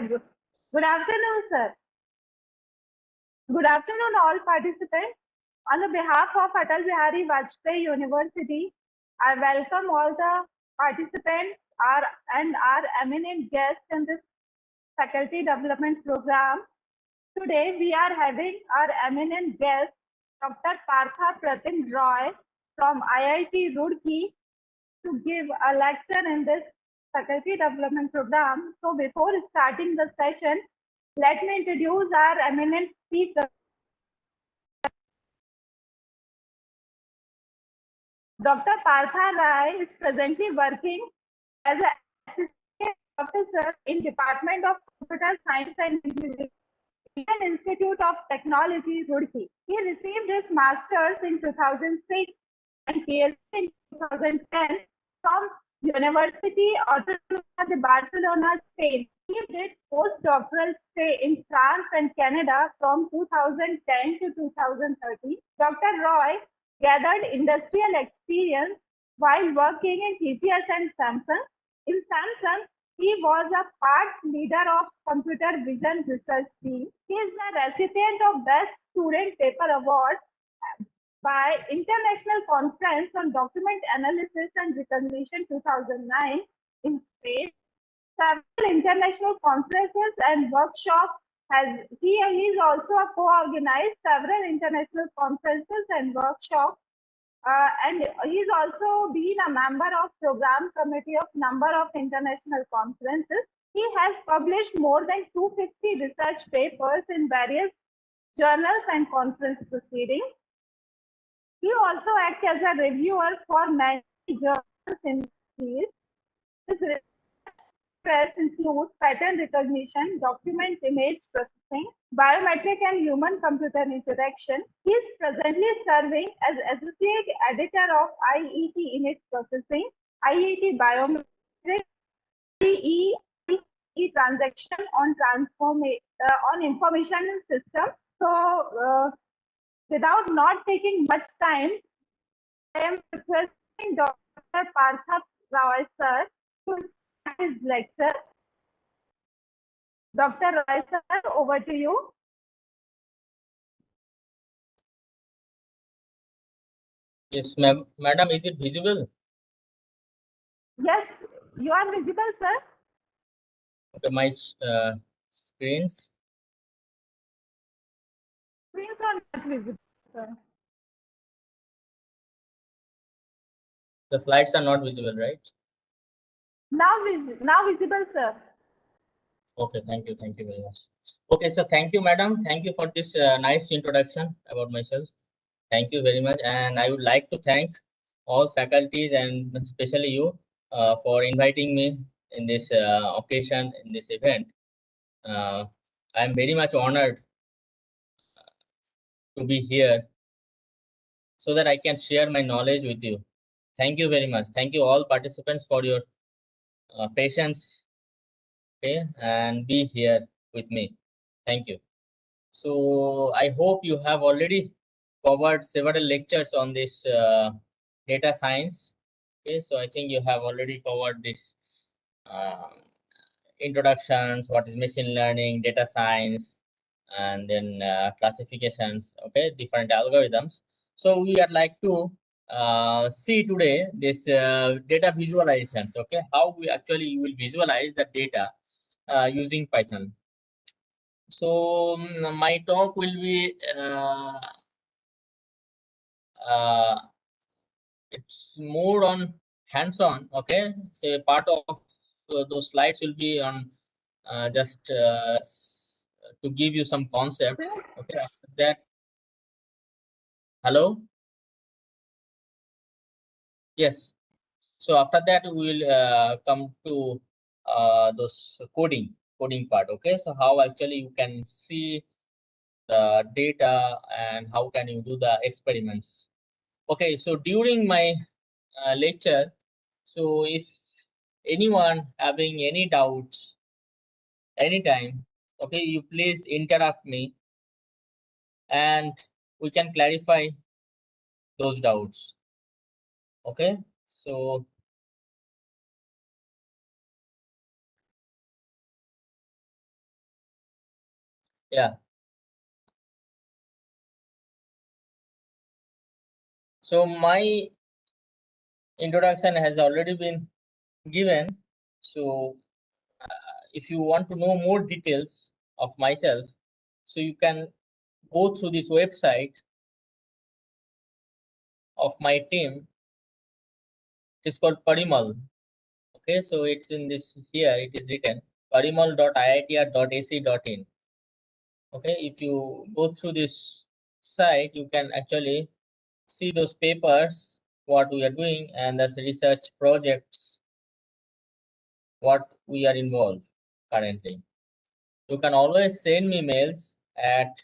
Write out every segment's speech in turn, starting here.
Good afternoon, sir. Good afternoon, all participants. On the behalf of Atal Bihari Vajpayee University, I welcome all the participants and our eminent guests in this faculty development program. Today, we are having our eminent guest, Dr. Partha Pratim Roy from IIT Roorkee, to give a lecture in this faculty development program. So before starting the session, let me introduce our eminent speaker. Dr. Partha Rai is presently working as an assistant professor in Department of Computer Science and Engineering, Indian Institute of Technology, Roorkee. He received his master's in 2006 and PhD in 2010 from University Autónoma de Barcelona, Spain. He did postdoctoral stay in France and Canada from 2010 to 2013. Dr. Roy gathered industrial experience while working in TCS and Samsung. In Samsung, he was a parts leader of computer vision research team. He is the recipient of Best Student Paper Award by International Conference on Document Analysis and Recognition 2009 in Spain. Several international conferences and workshops he is also a co-organized several international conferences and workshops, and he's also been a member of program committee of number of international conferences. He has published more than 250 research papers in various journals and conference proceedings. He also acts as a reviewer for many journals in the field. His research includes pattern recognition, document image processing, biometric and human-computer interaction. He is presently serving as associate editor of IET Image Processing, IET Biometric, IET Transaction on Information System. So, without not taking much time, I am requesting Dr. Partha Roy sir to start his lecture. Dr. Roy sir, over to you. Yes, madam, is it visible? Yes, you are visible, sir. Okay, my screens. Screens are not visible, sir. The slides are not visible, right? Now visible, sir. Okay, thank you very much. Okay, so thank you, madam. Thank you for this nice introduction about myself. Thank you very much, and I would like to thank all faculties and especially you for inviting me in this occasion, in this event. I am very much honored to be here so that I can share my knowledge with you. Thank you very much. Thank you all participants for your patience, okay, and be here with me. Thank you. So I hope you have already covered several lectures on this data science. Okay, so I think you have already covered this introductions, what is machine learning, data science, and then classifications, okay, different algorithms. So we would like to see today this data visualizations, okay, how we actually will visualize the data using Python. So my talk will be it's more on hands-on, okay. So part of those slides will be on just to give you some concepts, okay. After that, hello, yes. So after that we will come to those coding part, okay. So how actually you can see the data and how can you do the experiments. Okay, so during my lecture, so if anyone having any doubts anytime, okay, you please interrupt me and we can clarify those doubts, okay. So Yeah. So my introduction has already been given. So if you want to know more details of myself, so you can go through this website of my team. It's called Parimal. Okay, so it's in this here. It is written parimal.iitr.ac.in. Okay, if you go through this site, you can actually see those papers, what we are doing, and the research projects, what we are involved currently. You can always send me mails at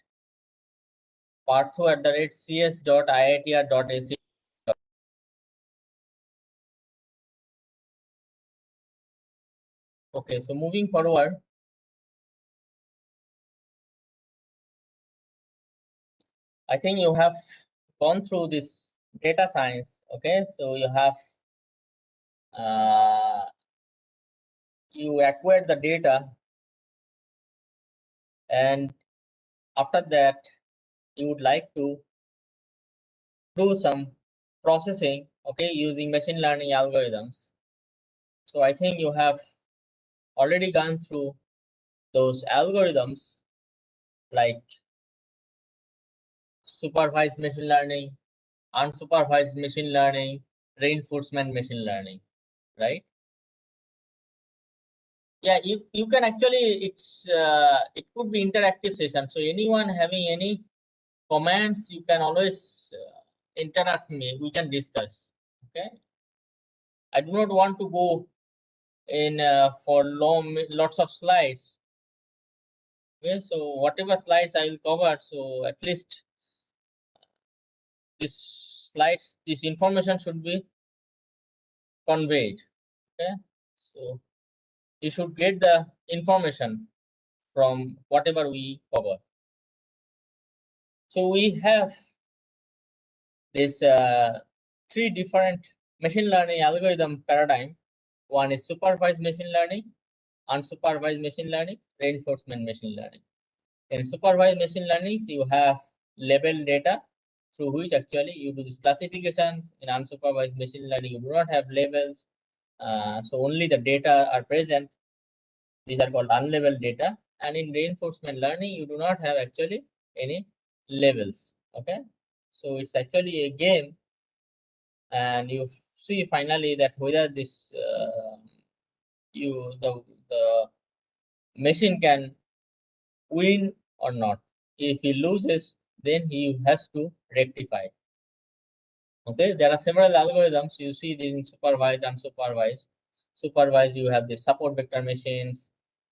partho@cs.iitr.ac. Okay, so moving forward, I think you have gone through this data science. Okay, so you have you acquired the data, and after that you would like to do some processing, okay, using machine learning algorithms. So I think you have already gone through those algorithms like supervised machine learning, unsupervised machine learning, reinforcement machine learning, right? Yeah, you can actually, it could be interactive session. So anyone having any comments, you can always interact me. We can discuss. Okay. I do not want to go in for lots of slides. Okay, so whatever slides I will cover, so at least this slides, this information should be conveyed. Okay, so you should get the information from whatever we cover. So we have this three different machine learning algorithm paradigm. One is supervised machine learning, unsupervised machine learning, reinforcement machine learning. In supervised machine learning, you have labeled data through which actually you do these classifications. In unsupervised machine learning, you do not have labels. So only the data are present. These are called unlabeled data. And in reinforcement learning, you do not have actually any labels. Okay. So it's actually a game, and you see finally that whether this the machine can win or not. If he loses, then he has to rectify. Okay, there are several algorithms. You see these in supervised and unsupervised. Supervised, you have the support vector machines,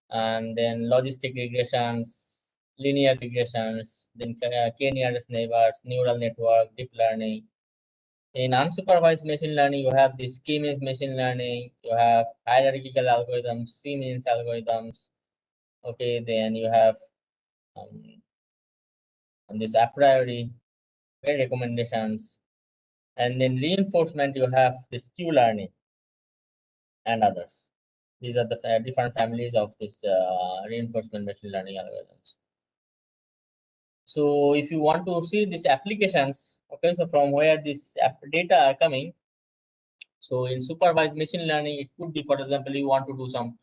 and then logistic regressions, linear regressions, then k-nearest neighbors, neural network, deep learning. In unsupervised machine learning, you have this k-means machine learning, you have hierarchical algorithms, c-means algorithms. Okay, then you have um, this a priori recommendations, and then reinforcement, you have this q learning and others. These are the different families of this reinforcement machine learning algorithms. So if you want to see these applications, okay, so from where this data are coming, so in supervised machine learning, it could be, for example, you want to do some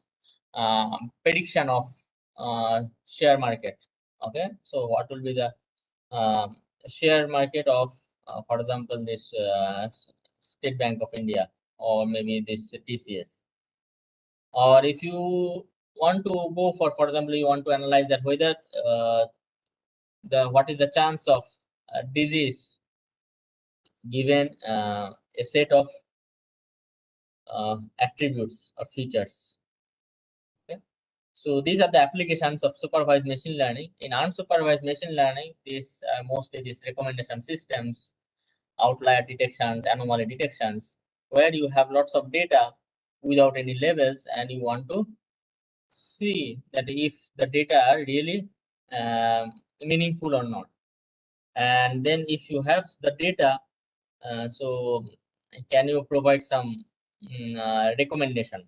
prediction of share market. Okay, so what will be the share market of, for example, this State Bank of India, or maybe this TCS. Or if you want to go for example, you want to analyze that whether what is the chance of disease given a set of attributes or features. Okay. So these are the applications of supervised machine learning. In unsupervised machine learning, these are mostly these recommendation systems, outlier detections, anomaly detections, where you have lots of data without any labels, and you want to see that if the data are really meaningful or not. And then if you have the data, so can you provide some recommendation?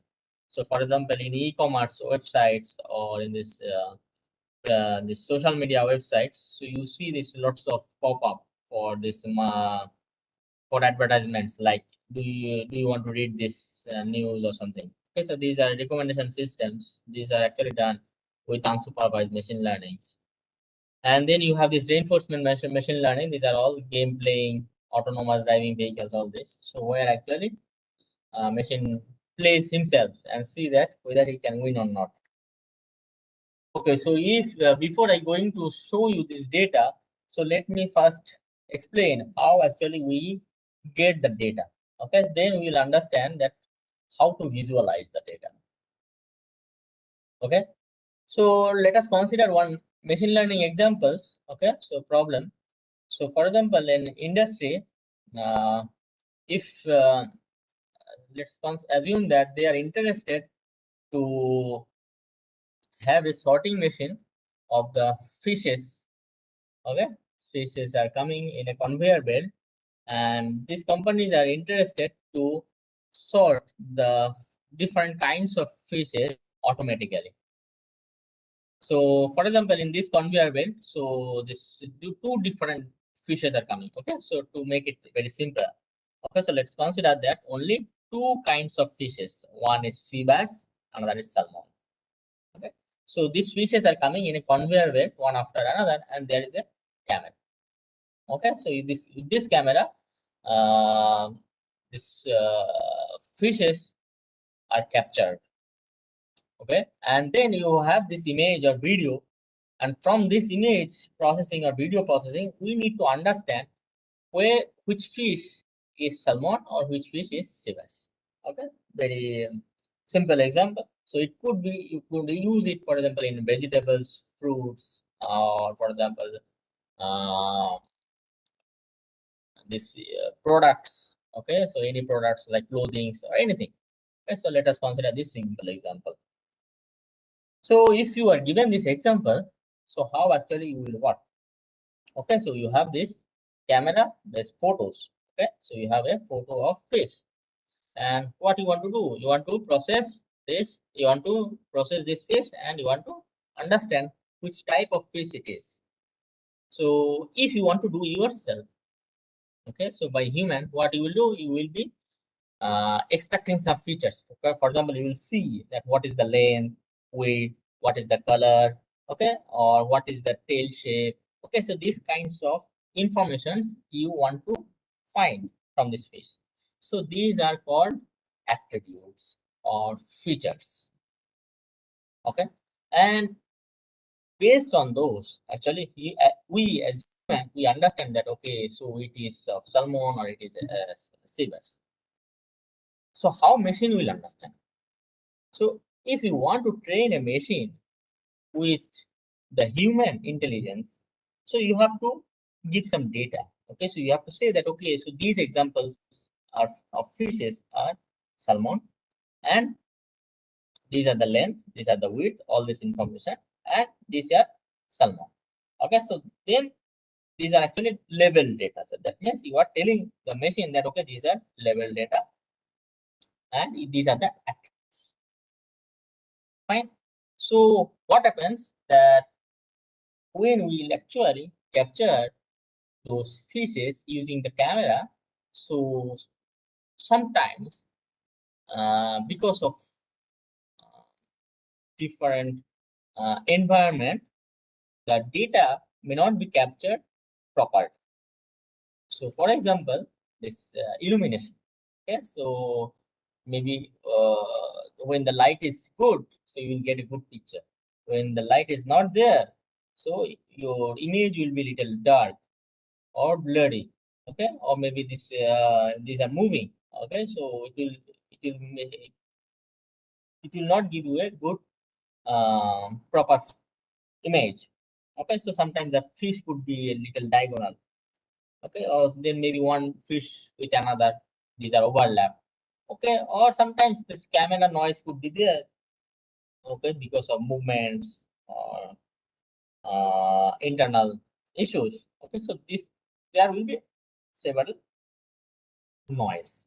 So for example, in e-commerce websites, or in this the social media websites, so you see this lots of pop-up for this for advertisements, like do you want to read this news or something. Okay, so these are recommendation systems. These are actually done with unsupervised machine learnings. And then you have this reinforcement machine learning. These are all game playing, autonomous driving vehicles, all this. So where actually machine plays himself and see that whether he can win or not. Okay, so if before I going to show you this data, so let me first explain how actually we get the data. Okay, then we will understand that how to visualize the data. Okay, so let us consider one machine learning examples. Okay, so problem. So for example, in industry, if let's assume that they are interested to have a sorting machine of the fishes. Okay, fishes are coming in a conveyor belt, and these companies are interested to sort the different kinds of fishes automatically. So for example, in this conveyor belt, so this two different fishes are coming. Okay, so to make it very simple, okay, so let's consider that only two kinds of fishes. One is sea bass, another is salmon. Okay, so these fishes are coming in a conveyor belt, one after another, and there is a camera. Okay, so this camera, uh, this fishes are captured. Okay, and then you have this image or video, and from this image processing or video processing, we need to understand which fish is salmon or which fish is sea bass. Okay, very simple example. So it could be, you could use it, for example, in vegetables, fruits, or for example, uh, this products. Okay, so any products like clothing or anything. Okay, so let us consider this simple example. So if you are given this example, so how actually you will work? Okay, so you have this camera, there's photos. Okay, so you have a photo of fish, and what you want to do? You want to process this. You want to process this fish, and you want to understand which type of fish it is. So if you want to do yourself, okay, so by human, what you will do? You will be extracting some features. Okay, for example, you will see that what is the length, weight, what is the color, okay, or what is the tail shape. Okay, so these kinds of informations you want to find from this fish. So these are called attributes or features. Okay, and based on those, actually, we as human, we understand that okay, so it is salmon or it is sea bass. So how machine will understand? So if you want to train a machine with the human intelligence, so you have to give some data. Okay, so you have to say that okay, so these examples are of fishes are salmon, and these are the length, these are the width, all this information, and these are salmon. Okay, so then these are actually labeled data. So that means you are telling the machine that okay, these are labeled data, and these are the attributes. Fine. So what happens that when we actually capture those fishes using the camera, so sometimes because of different environment, the data may not be captured properly. So for example, this illumination. Okay, so maybe when the light is good, so you will get a good picture. When the light is not there, so your image will be little dark or blurry. Okay, or maybe these are moving. Okay, so it will not give you a good proper image. Okay, so sometimes the fish could be a little diagonal. Okay, or then maybe one fish with another, these are overlap. Okay, or sometimes this camera noise could be there. Okay, because of movements or internal issues. Okay, so this there will be several noise.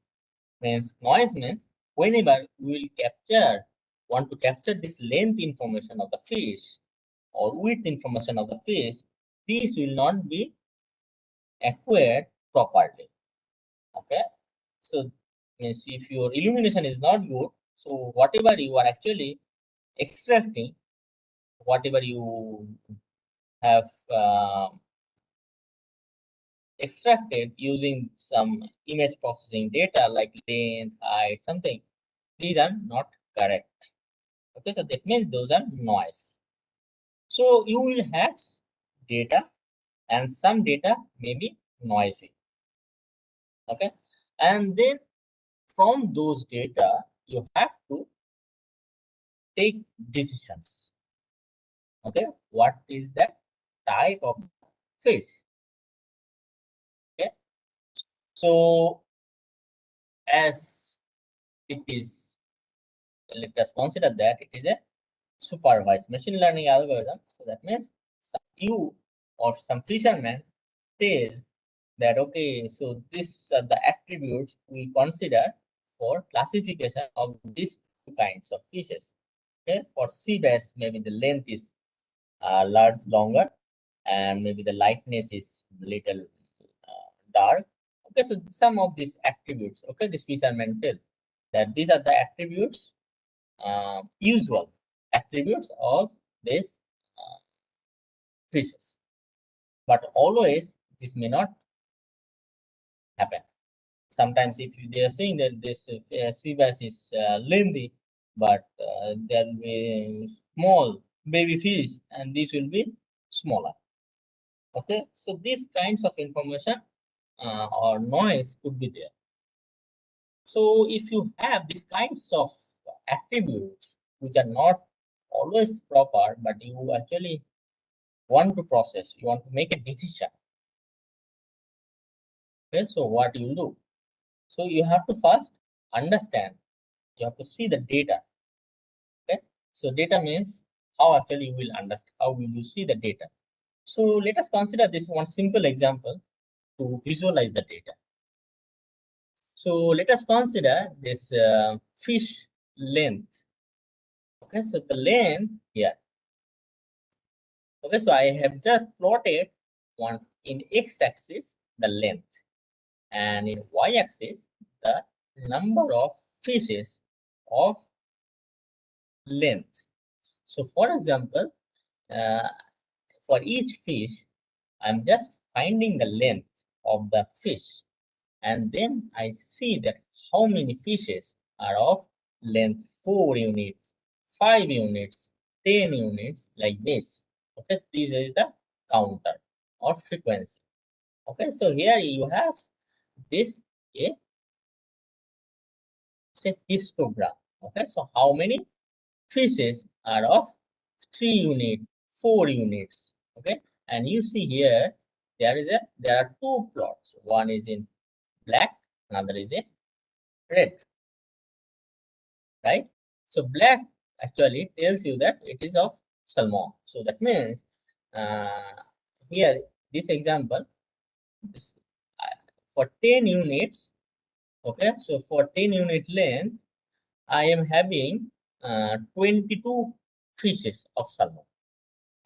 Noise means whenever we will want to capture this length information of the fish, or width information of the fish, this will not be acquired properly. Okay, so means if your illumination is not good, so whatever you are actually extracting, whatever you have extracted using some image processing data like length, height, something, these are not correct. Okay, so that means those are noise. So you will have data and some data may be noisy. Okay, and then from those data you have to take decisions. Okay, what is that type of fish? Okay, so as it is, let us consider that it is a supervised machine learning algorithm. So that means you or some fisherman tell that, okay, so these are the attributes we consider for classification of these two kinds of fishes. Okay, for sea bass, maybe the length is longer, and maybe the lightness is little dark. Okay, so some of these attributes, okay, this fisherman tell that these are the attributes, usual attributes of this fishes. But always this may not happen. Sometimes if they are saying that this sea bass is lengthy, but there will be small baby fish and this will be smaller. Okay, so these kinds of information or noise could be there. So if you have these kinds of attributes which are not always proper, but you actually want to process, you want to make a decision. Okay, so what you do? So you have to first understand, you have to see the data. Okay, so data means how actually you will understand, how will you see the data. So let us consider this one simple example to visualize the data. So let us consider this fish length. Okay, so the length here. Okay, so I have just plotted one in x-axis the length, and in y-axis the number of fishes of length. So for example, uh, for each fish, I'm just finding the length of the fish, and then I see that how many fishes are of length 4 units, 5 units, 10 units, like this. Okay, this is the counter or frequency. Okay, so here you have this a say histogram. Okay, so how many fishes are of 3 units, 4 units. Okay, and you see here there are two plots. One is in black, another is in red, right? So black actually tells you that it is of salmon. So that means here this example this, for 10 units. Okay, so for 10 unit length I am having 22 fishes of salmon,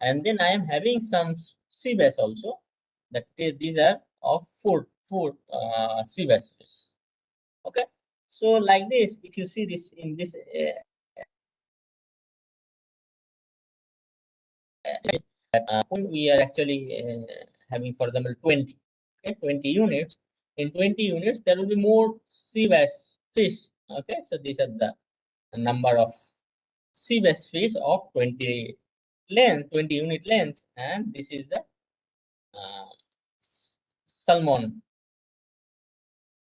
and then I am having some sea bass also, that these are of four sea bass fish. Okay, so like this, if you see this in this we are actually having, for example, 20. Okay, 20 units. In 20 units there will be more sea bass fish. Okay, so these are the number of sea bass fish of 20 length, 20 unit lengths, and this is the uh, salmon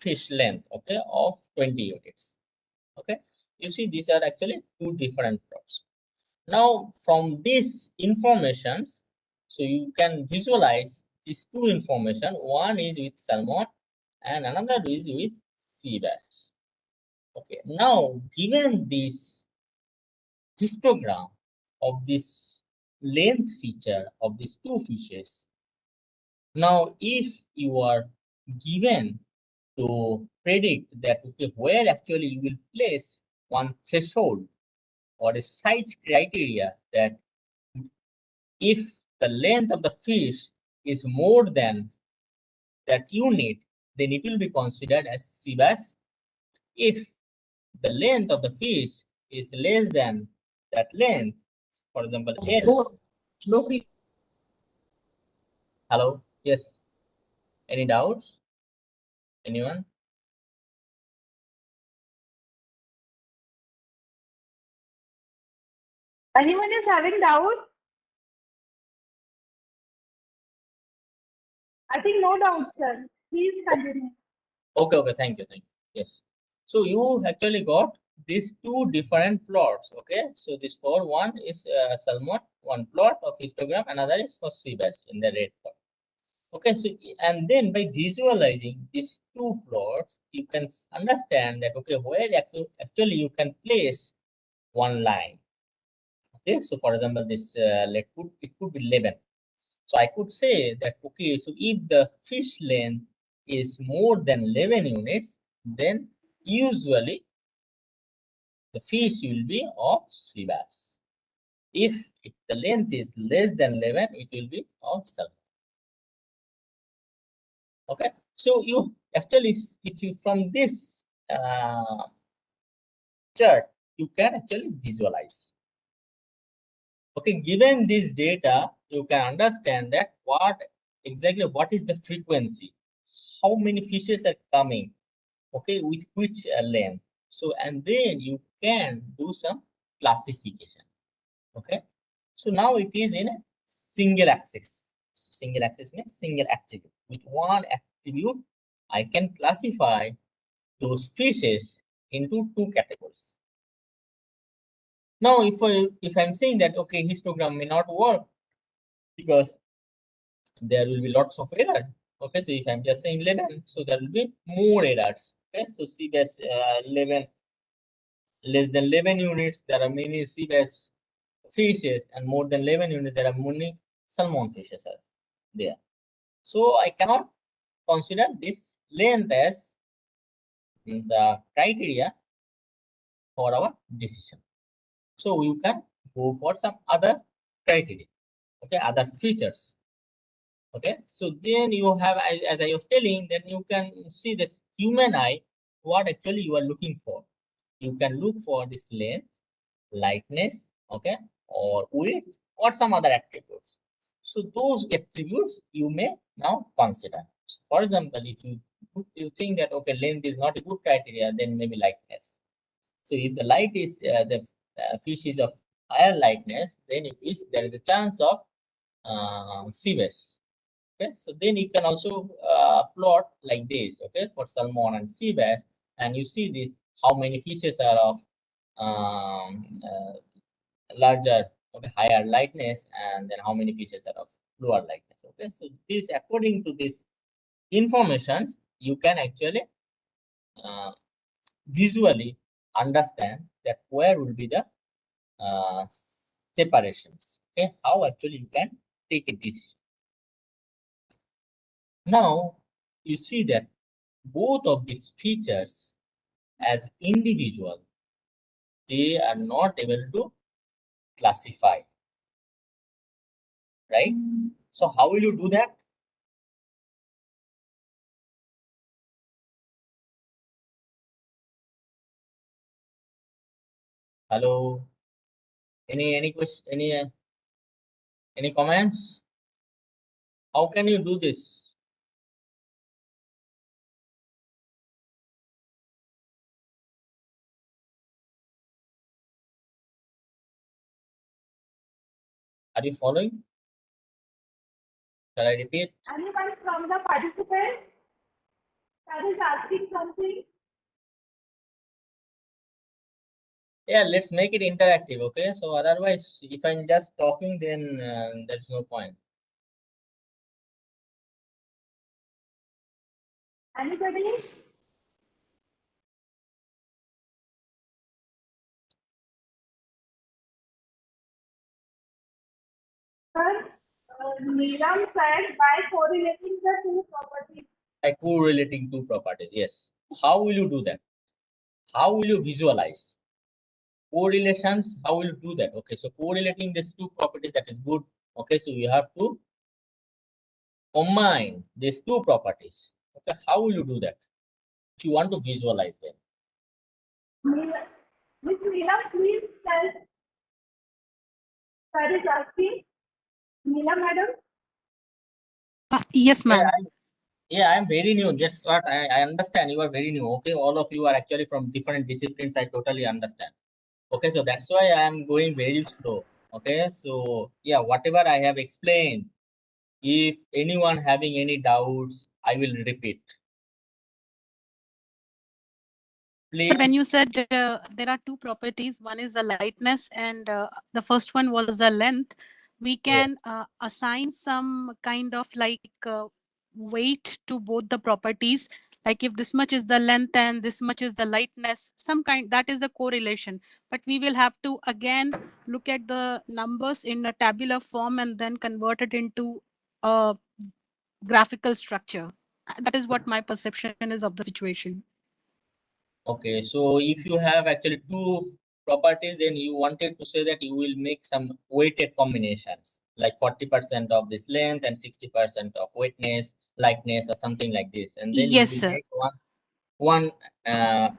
fish length, okay, of 20 units. Okay, you see these are actually two different plots. Now from this informations, so you can visualize these two information. One is with salmon and another is with sea bass. Okay, now given this histogram of this length feature of these two fishes, now if you are given to predict that, okay, where actually you will place one threshold or a size criteria that If the length of the fish is more than that unit, then it will be considered as sea bass. If the length of the fish is less than that length, for example, L. Hello, yes. Any doubts? Anyone? Anyone is having doubt? I think no doubt, sir. Please continue. Okay, thank you. Yes. So you actually got these two different plots. Okay, so this for one is salmon, one plot of histogram, another is for sea bass in the red plot. Okay, so and then by visualizing these two plots, you can understand that okay, where actually you can place one line. Okay, so for example, this it could be 11. So I could say that okay, so if the fish length is more than 11 units, then usually the fish will be of sea bass. If the length is less than 11, it will be of salmon. Okay, so you actually, if you from this chart, you can actually visualize. Okay, given this data, you can understand that what is the frequency, how many fishes are coming, okay, with which length. So and then you can do some classification. Okay, so now it is in a single axis. Single axis means single attribute. With one attribute, I can classify those fishes into two categories. Now, if I'm saying that okay, histogram may not work because there will be lots of error. Okay, so if I'm just saying 11, so there will be more errors. Okay, so see this 11 less than 11 units, there are many sea bass fishes, and more than 11 units, there are many salmon fishes are there. So I cannot consider this length as the criteria for our decision. So you can go for some other criteria, okay, other features. Okay, so then you have, as I was telling, then you can see this human eye, what actually you are looking for. You can look for this length, lightness, okay, or width, or some other attributes. So those attributes you may now consider. So for example, if you think that okay, length is not a good criteria, then maybe lightness. So if the light is the fish is of higher lightness, then there is a chance of sea bass. Okay, so then you can also plot like this, okay, for salmon and sea bass, and you see this how many fishes are of larger, okay, higher lightness, and then how many fishes are of lower lightness. Okay, so this according to this informations, you can actually uh, visually understand that where will be the uh, separations. Okay, how actually you can take a decision. Now you see that both of these features as individual, they are not able to classify, right? So how will you do that? Hello, any question, any comments? How can you do this? Are you following? Shall I repeat? Anyone from the participants that is asking something? Yeah, let's make it interactive. Okay, so otherwise, if I'm just talking, then there's no point. Anybody? Sir, Neelam said by correlating the two properties. By correlating two properties, yes. How will you do that? How will you visualize? Correlations, how will you do that? Okay, so correlating these two properties, that is good. Okay, so you have to combine these two properties. Okay, how will you do that? If you want to visualize them. Miss Neela, please tell. Sir is asking. Neela, madam. Yes, ma'am. Yeah, I'm very new. That's what I understand. You are very new. Okay, all of you are actually from different disciplines. I totally understand. Okay, so that's why I'm going very slow. Okay, so yeah, whatever I have explained, if anyone having any doubts, I will repeat. Please. When you said there are two properties, one is the lightness and the first one was the length, we can assign some kind of like weight to both the properties. Like if this much is the length and this much is the lightness, some kind, that is the correlation. But we will have to again look at the numbers in a tabular form and then convert it into a graphical structure. That is what my perception is of the situation. Okay, so if you have actually two properties, then you wanted to say that you will make some weighted combinations, like 40% of this length and 60% of weightness, lightness, or something like this, and then you Yes, will sir. make one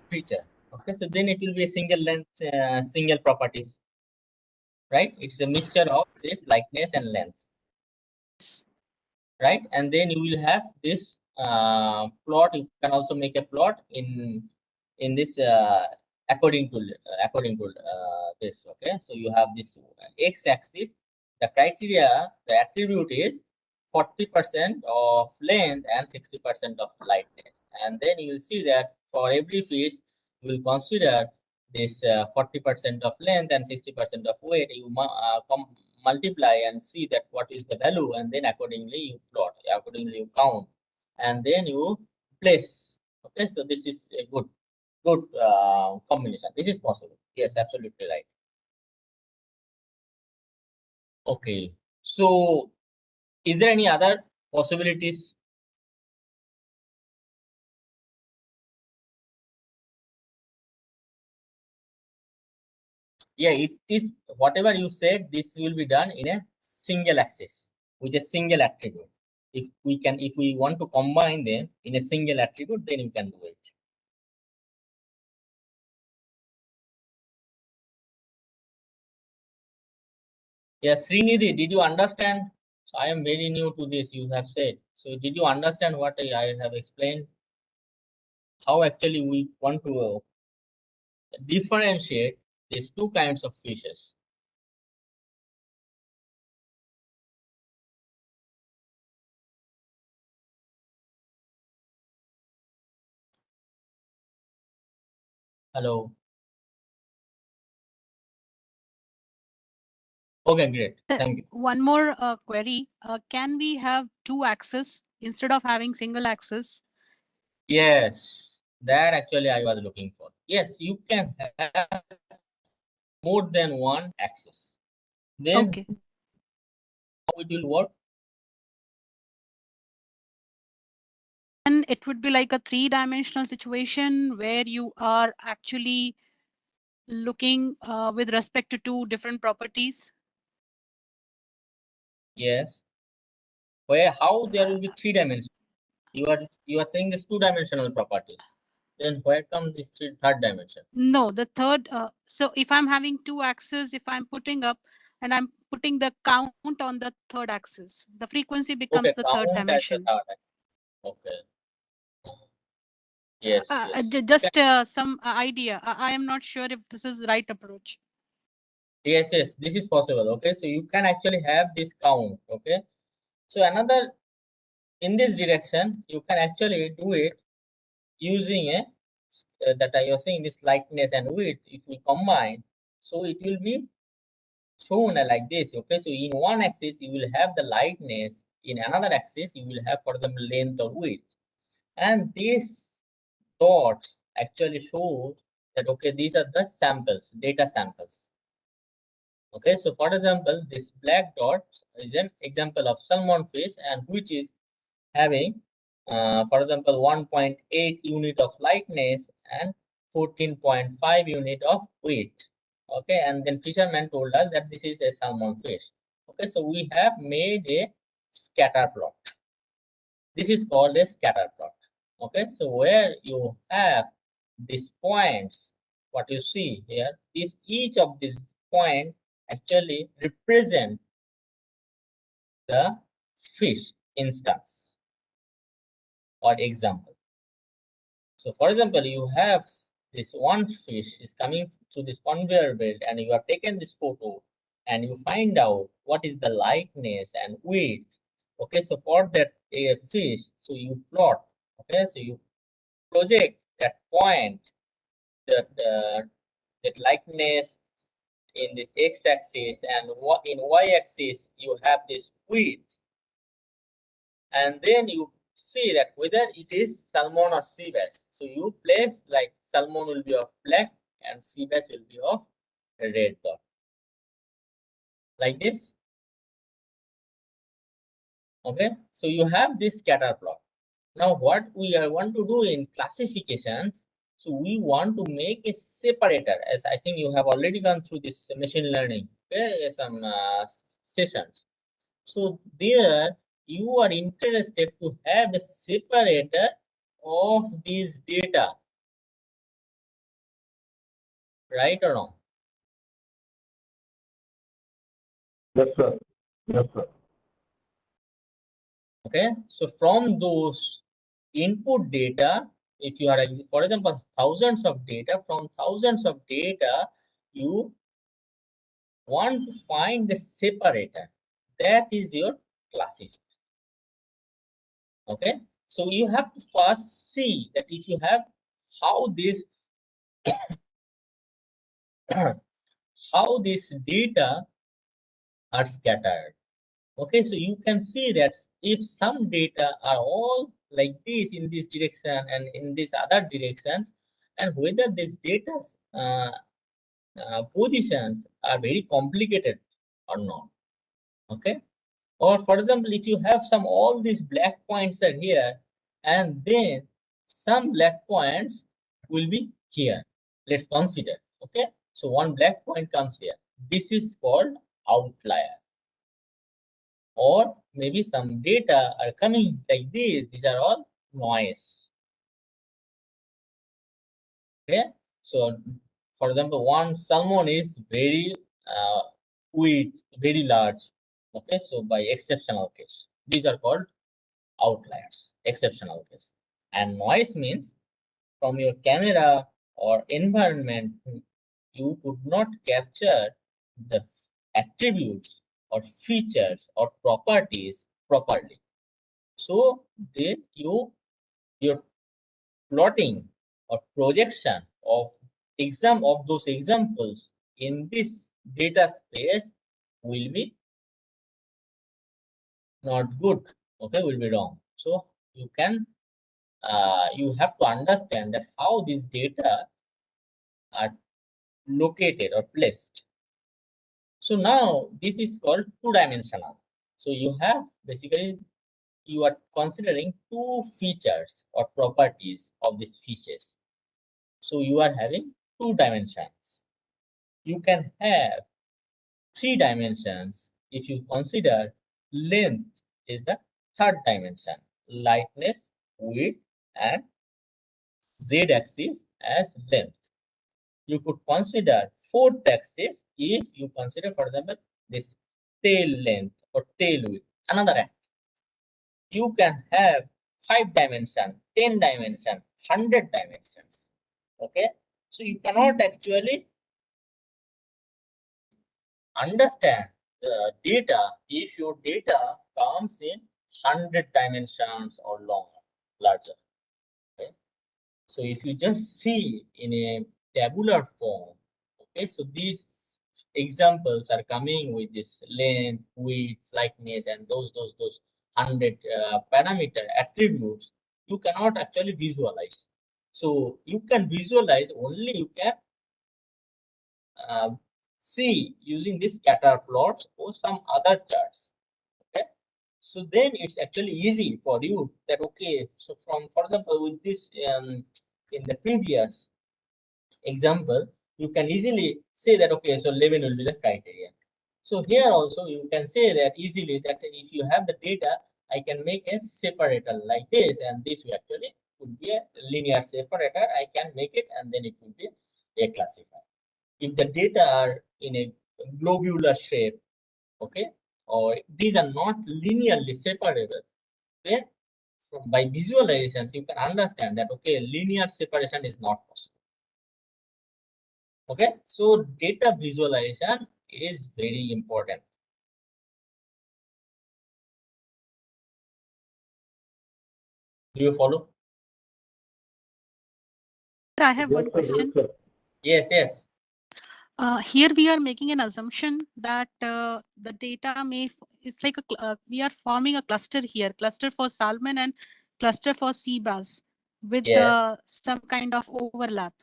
feature. Okay, so then it will be a single length, single properties, right? It's a mixture of this lightness and length, right? And then you will have this plot. You can also make a plot in this according to this. Okay, so you have this x-axis. The criteria, the attribute is 40% of length and 60% of lightness, and then you will see that for every fish you will consider this 40% of length and 60% of weight. You multiply and see that what is the value, and then accordingly you plot, accordingly you count, and then you place. Okay, so this is a good combination. This is possible. Yes, absolutely right. Okay, so is there any other possibilities? Yeah, it is whatever you said, this will be done in a single axis with a single attribute. If we want to combine them in a single attribute, then you can do it. Yes, Srinidhi, did you understand? So I am very new to this, you have said. So did you understand what I have explained? How actually we want to differentiate these two kinds of fishes. Hello. Okay, great. Thank you. One more query. Can we have two axes instead of having single axis? Yes, that actually I was looking for. Yes, you can have more than one axis. Then Okay. how it will work? And it would be like a three-dimensional situation where you are actually looking with respect to two different properties. Yes. Where how there will be three dimensions? You are saying this two-dimensional properties. Then where comes this third dimension? No, the third. So if I'm having two axes, if I'm putting up and I'm putting the count on the third axis, the frequency becomes Okay, the third count as the dimension. third axis. Okay. Yes, yes. Just some idea. I am not sure if this is the right approach. Yes, yes, this is possible. Okay, so you can actually have this count. Okay, so another in this direction, you can actually do it using a that I was saying this lightness and width. If we combine, so it will be shown like this. Okay, so in one axis you will have the lightness, in another axis you will have for the length or width, and these dots actually show that okay, these are the samples, data samples. Okay, so for example, this black dot is an example of salmon fish, and which is having, for example, 1.8 unit of lightness and 14.5 unit of weight. Okay, and then fisherman told us that this is a salmon fish. Okay, so we have made a scatter plot. This is called a scatter plot. Okay, so where you have these points, what you see here is each of these points actually represent the fish instance or example. So for example, you have this one fish is coming through this conveyor belt and you have taken this photo and you find out what is the lightness and width. Okay, so for that fish, so you plot, okay, so you project that point, that that lightness in this x-axis, and what in y-axis you have this width, and then you see that whether it is salmon or sea bass. So you place like salmon will be of black and sea bass will be of red dot, like this. Okay, so you have this scatter plot. Now what we want to do in classifications, so we want to make a separator, as I think you have already gone through this machine learning, okay, some sessions. So there you are interested to have a separator of these data, right or wrong? Yes, sir. Yes, sir. Okay, so from those input data, if you are, for example, thousands of data, from thousands of data, you want to find the separator. That is your classification. Okay, so you have to first see that if you have how this how this data are scattered. Okay, so you can see that if some data are all like this in this direction and in this other directions, and whether these data positions are very complicated or not. Okay, or for example, if you have some all these black points are here and then some black points will be here, let's consider. Okay, so one black point comes here, this is called outlier. Or maybe some data are coming like this, these are all noise. Okay, so for example, one salmon is very width, very large. Okay, so by exceptional case, these are called outliers, exceptional case. And noise means from your camera or environment, you could not capture the attributes or features or properties properly. So then your plotting or projection of those examples in this data space will be not good. Okay, will be wrong. So you can you have to understand that how these data are located or placed. So now this is called two-dimensional. So you have basically you are considering two features or properties of these fishes. So you are having two dimensions. You can have three dimensions if you consider length is the third dimension, lightness, width, and z-axis as length. You could consider fourth axis if you consider, for example, this tail length or tail width, another axis. You can have 5 dimension, 10 dimension, 100 dimensions. Okay, so you cannot actually understand the data if your data comes in 100 dimensions or larger. Okay, so if you just see in a tabular form, okay, so these examples are coming with this length, width, lightness, and those 100 parameter attributes, you cannot actually visualize. So you can visualize only you can see using this scatter plots or some other charts. Okay, so then it's actually easy for you that okay, so from, for example, with this in the previous example, you can easily say that okay, so 11 will be the criteria. So here also you can say that easily that if you have the data, I can make a separator like this, and this will actually would be a linear separator. I can make it, and then it will be a classifier. If the data are in a globular shape, okay, or these are not linearly separable, then by visualizations you can understand that okay, linear separation is not possible. Okay, so data visualization is very important. Do you follow? I have Yes, one sir. question. Yes, sir. Yes. Here we are making an assumption that the data it's like we are forming a cluster here, cluster for salmon and cluster for sea bass with Yes. some kind of overlap.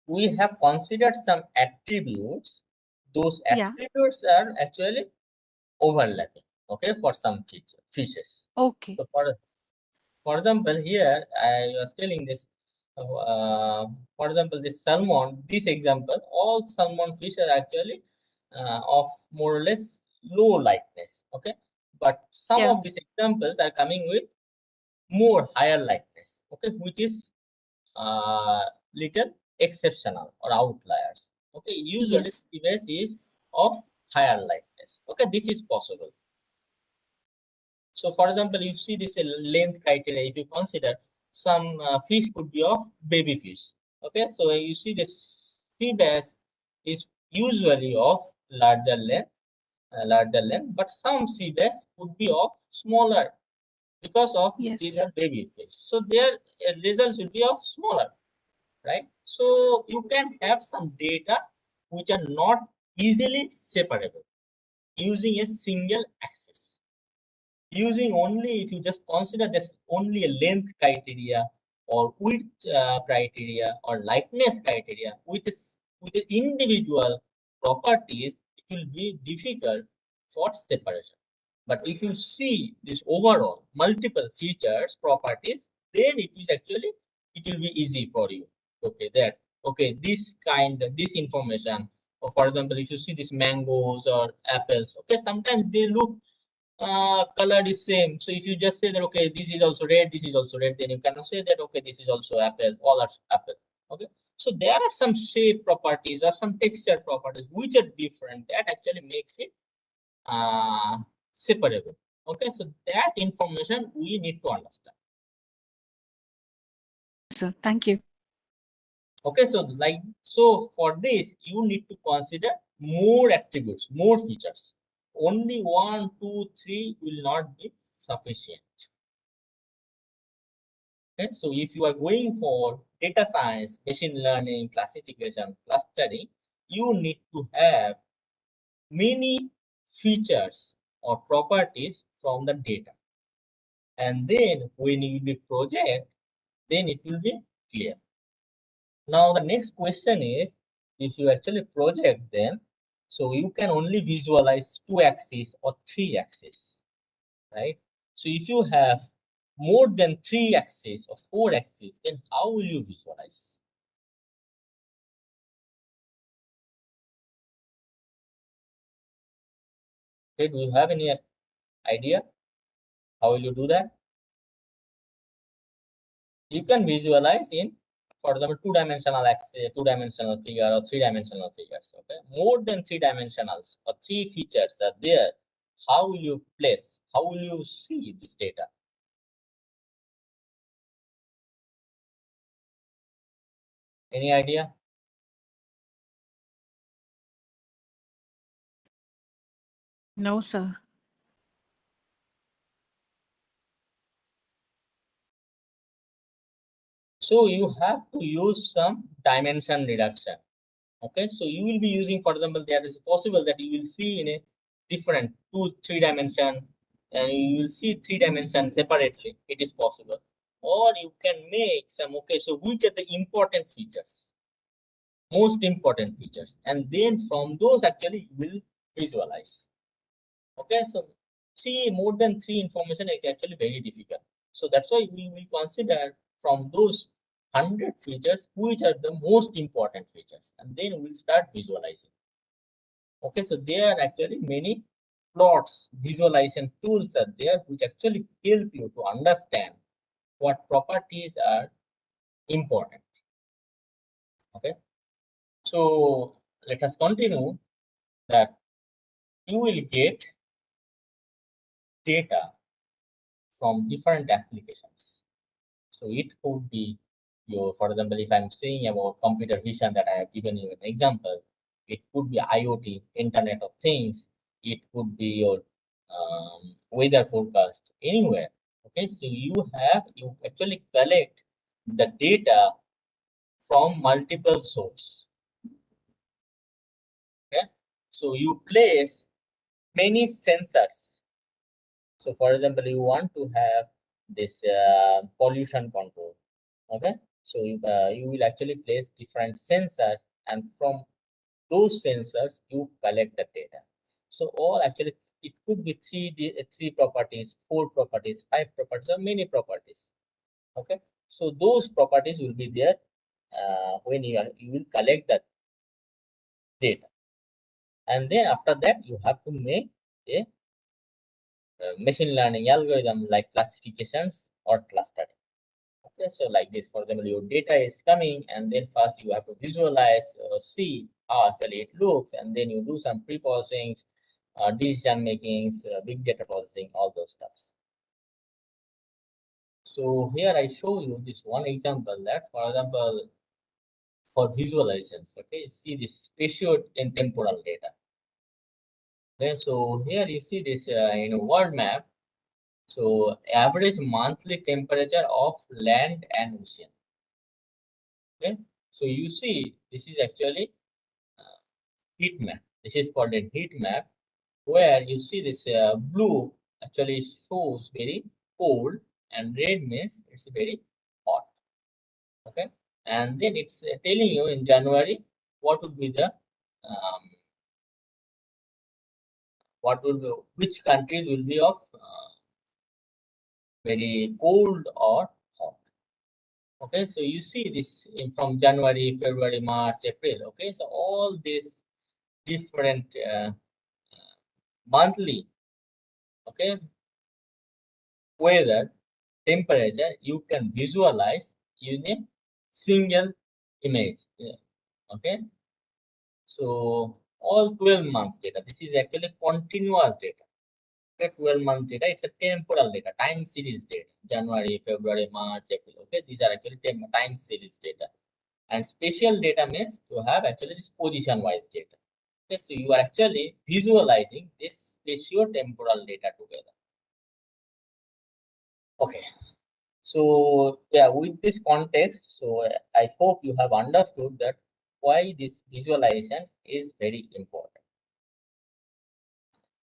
We have considered some attributes. Those Yeah. attributes are actually overlapping, okay, for some fishes. Okay. So for example, here I was telling this, for example, this salmon, this example, all salmon fish are actually of more or less low lightness, okay, but some Yeah. of these examples are coming with more higher lightness, okay, which is little exceptional or outliers. Okay, usually Yes. CVS is of higher lightness. Okay, this is possible. So, for example, you see this length criteria. If you consider some fish could be of baby fish. Okay, so you see this CVS is usually of larger length, but some CVS would be of smaller because of these Yes. are baby fish. So their results will be of smaller, right? So you can have some data which are not easily separable using a single axis. Using only, if you just consider this only a length criteria or width criteria or lightness criteria with the individual properties, it will be difficult for separation. But if you see this overall multiple features, properties, then it is actually, it will be easy for you. Okay, that, okay, this information, or for example, if you see these mangoes or apples, okay, sometimes they look color is same. So if you just say that, okay, this is also red, this is also red, then you cannot say that, okay, this is also apple, all are apple. Okay. So there are some shape properties or some texture properties which are different that actually makes it separable. Okay, so that information we need to understand. Sir, thank you. Okay, so for this you need to consider more attributes, more features. Only 1, 2, 3 will not be sufficient. Okay, so if you are going for data science, machine learning, classification, clustering, you need to have many features or properties from the data. And then when you will project, then it will be clear. Now the next question is, if you actually project them, so you can only visualize 2 axes or 3 axes, right? So if you have more than 3 axes or 4 axes, then how will you visualize? Okay, do you have any idea? How will you do that? You can visualize in, for example, two-dimensional axis, two-dimensional figure or three-dimensional figures. Okay, more than 3 dimensionals or 3 features are there. How will you place? How will you see this data? Any idea? No, sir. So you have to use some dimension reduction. Okay, so you will be using, for example, there is possible that you will see in a different 2, 3 dimension, and you will see 3 dimensions separately. It is possible, or you can make some, okay, so which are the important features, most important features, and then from those actually you will visualize. Okay, so more than 3 information is actually very difficult. So that's why we will consider from those 100 features which are the most important features, and then we'll start visualizing. Okay, so there are actually many plots, visualization tools are there which actually help you to understand what properties are important. Okay, so let us continue that you will get data from different applications. So it could be your, for example, if I'm saying about computer vision that I have given you an example, it could be IoT, Internet of Things, it could be your weather forecast, anywhere. Okay, so you actually collect the data from multiple sources. Okay, so you place many sensors. So for example, you want to have this pollution control. Okay, so you will actually place different sensors, and from those sensors you collect the data. So all actually it could be three properties, 4 properties, 5 properties, or many properties. Okay, so those properties will be there when you will collect that data, and then after that you have to make a machine learning algorithm like classifications or clustering. Okay, so like this, for example, your data is coming, and then first you have to visualize, see how actually it looks, and then you do some pre-processing, decision makings, big data processing, all those stuffs. So here I show you this one example that, for example, for visualizations, okay, see this spatial and temporal data. Okay, so here you see this in a world map. So average monthly temperature of land and ocean. Okay, so you see this is actually heat map. This is called a heat map, where you see this blue actually shows very cold, and red means it's very hot. Okay, and then it's telling you in January what would be the which countries will be of very cold or hot. Okay, so you see this from January, February, March, April. Okay, so all these different monthly, okay, weather, temperature, you can visualize in a single image. Okay, so all 12 months data. This is actually continuous data. Okay, 12 month data. It's a temporal data, time series data. January, February, March, April. Okay, these are actually time series data. And spatial data means you have actually this position wise data. Okay, so you are actually visualizing this spatio-temporal data together. Okay, so yeah, with this context, so I hope you have understood that why this visualization is very important.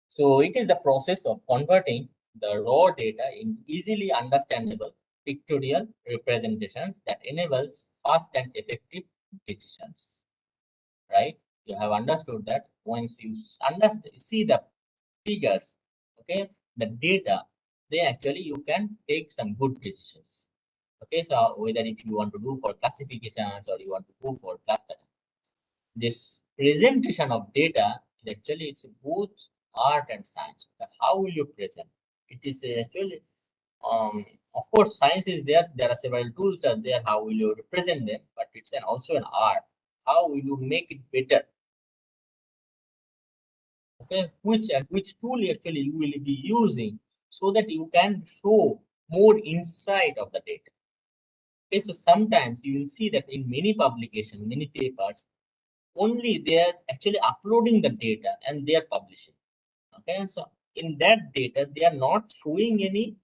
So it is the process of converting the raw data in easily understandable pictorial representations that enables fast and effective decisions. Right? You have understood that once you see the figures, okay, the data, then actually you can take some good decisions. Okay, so whether if you want to do for classifications or you want to go for clustering, this presentation of data is actually it's both art and science. How will you present? It is actually of course science is there are several tools are there, how will you represent them, but it's also an art. How will you make it better? Okay, which tool actually you will be using so that you can show more insight of the data. Okay, so sometimes you will see that in many publications, many papers, only they are actually uploading the data and they are publishing. Okay, so in that data they are not showing any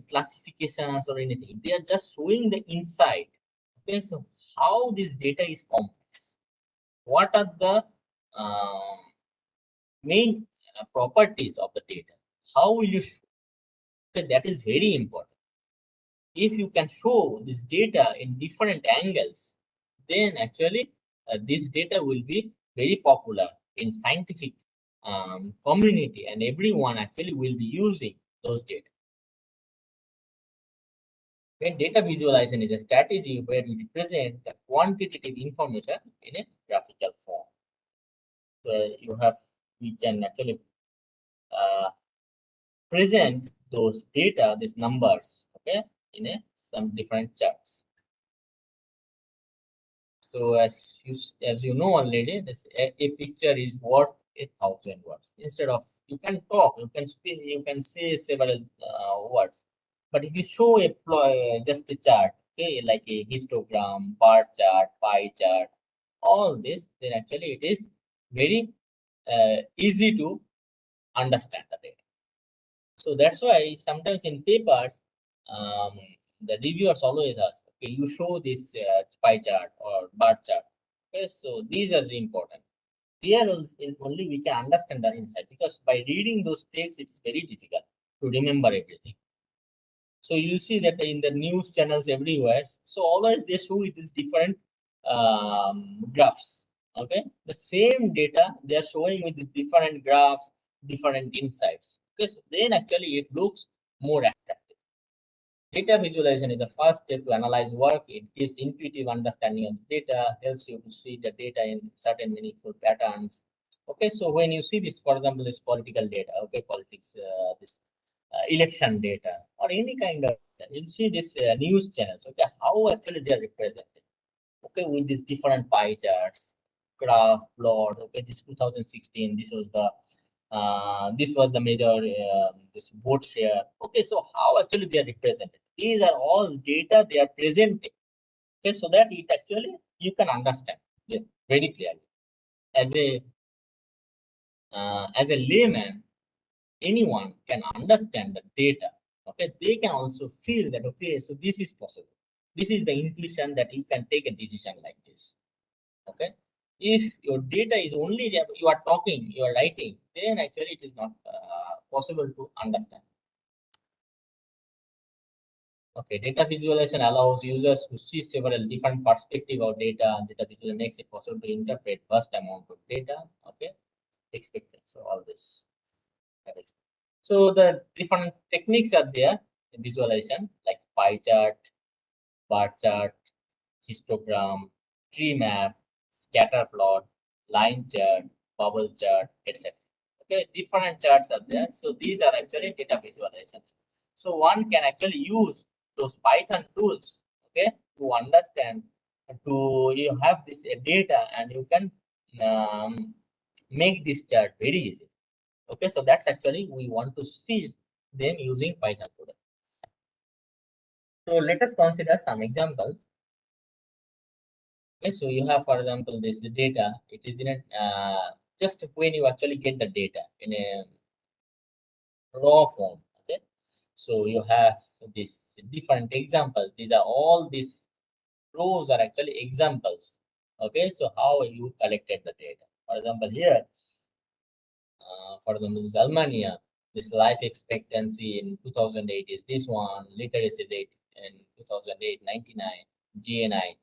classifications or anything, they are just showing the insight. Okay, so how this data is complex, what are the main properties of the data, how will you show? Okay, that is very important. If you can show this data in different angles, then actually this data will be very popular in scientific community, and everyone actually will be using those data. Okay, data visualization is a strategy where we represent the quantitative information in a graphical form. we can actually present those data, these numbers, okay, in some different charts. So as you know already, a picture is worth 1,000 words. Instead of you can talk, you can speak, you can say several words, but if you show just a chart, okay, like a histogram, bar chart, pie chart, all this, then actually it is very easy to understand the data. So that's why sometimes in papers, the reviewers always ask, okay, you show this pie chart or bar chart. Okay, so these are important. Here only we can understand the insight, because by reading those texts, it's very difficult to remember everything. So you see that in the news channels everywhere, so always they show with these different graphs. Okay, the same data they are showing with the different graphs, different insights. Because then actually it looks more attractive. Data visualization is the first step to analyze work. It gives intuitive understanding of the data, helps you to see the data in certain meaningful patterns. Okay, so when you see this, for example, this political data, okay, politics, this election data, or any kind of, you'll see this news channels, okay, how actually they are represented, okay, with these different pie charts, graph, plot, okay, this 2016, this was the major, this vote share, okay, so how actually they are represented. These are all data they are presenting, okay, so that it actually, you can understand this very clearly. As a layman, anyone can understand the data, okay, they can also feel that, okay, so this is possible, this is the intuition that you can take a decision like this. Okay, if your data is only you are talking, you are writing, then actually it is not possible to understand. Okay, data visualization allows users to see several different perspectives of data. Data visualization makes it possible to interpret vast amount of data. Okay, expected. So all this. So the different techniques are there in visualization, like pie chart, bar chart, histogram, tree map, scatter plot, line chart, bubble chart, etc. Okay, different charts are there. So these are actually data visualizations. So one can actually use those Python tools, okay, to understand, to you have this data, and you can make this chart very easy. Okay, so that's actually we want to see them using Python today. So let us consider some examples. Okay, so you have, for example, this data. It is in a just when you actually get the data in a raw form. Okay, so you have these different examples. These are all these rows are actually examples. Okay, so how you collected the data. For example, here, for example, this Albania, this life expectancy in 2008 is this one, literacy rate in 2008, 99, GNI.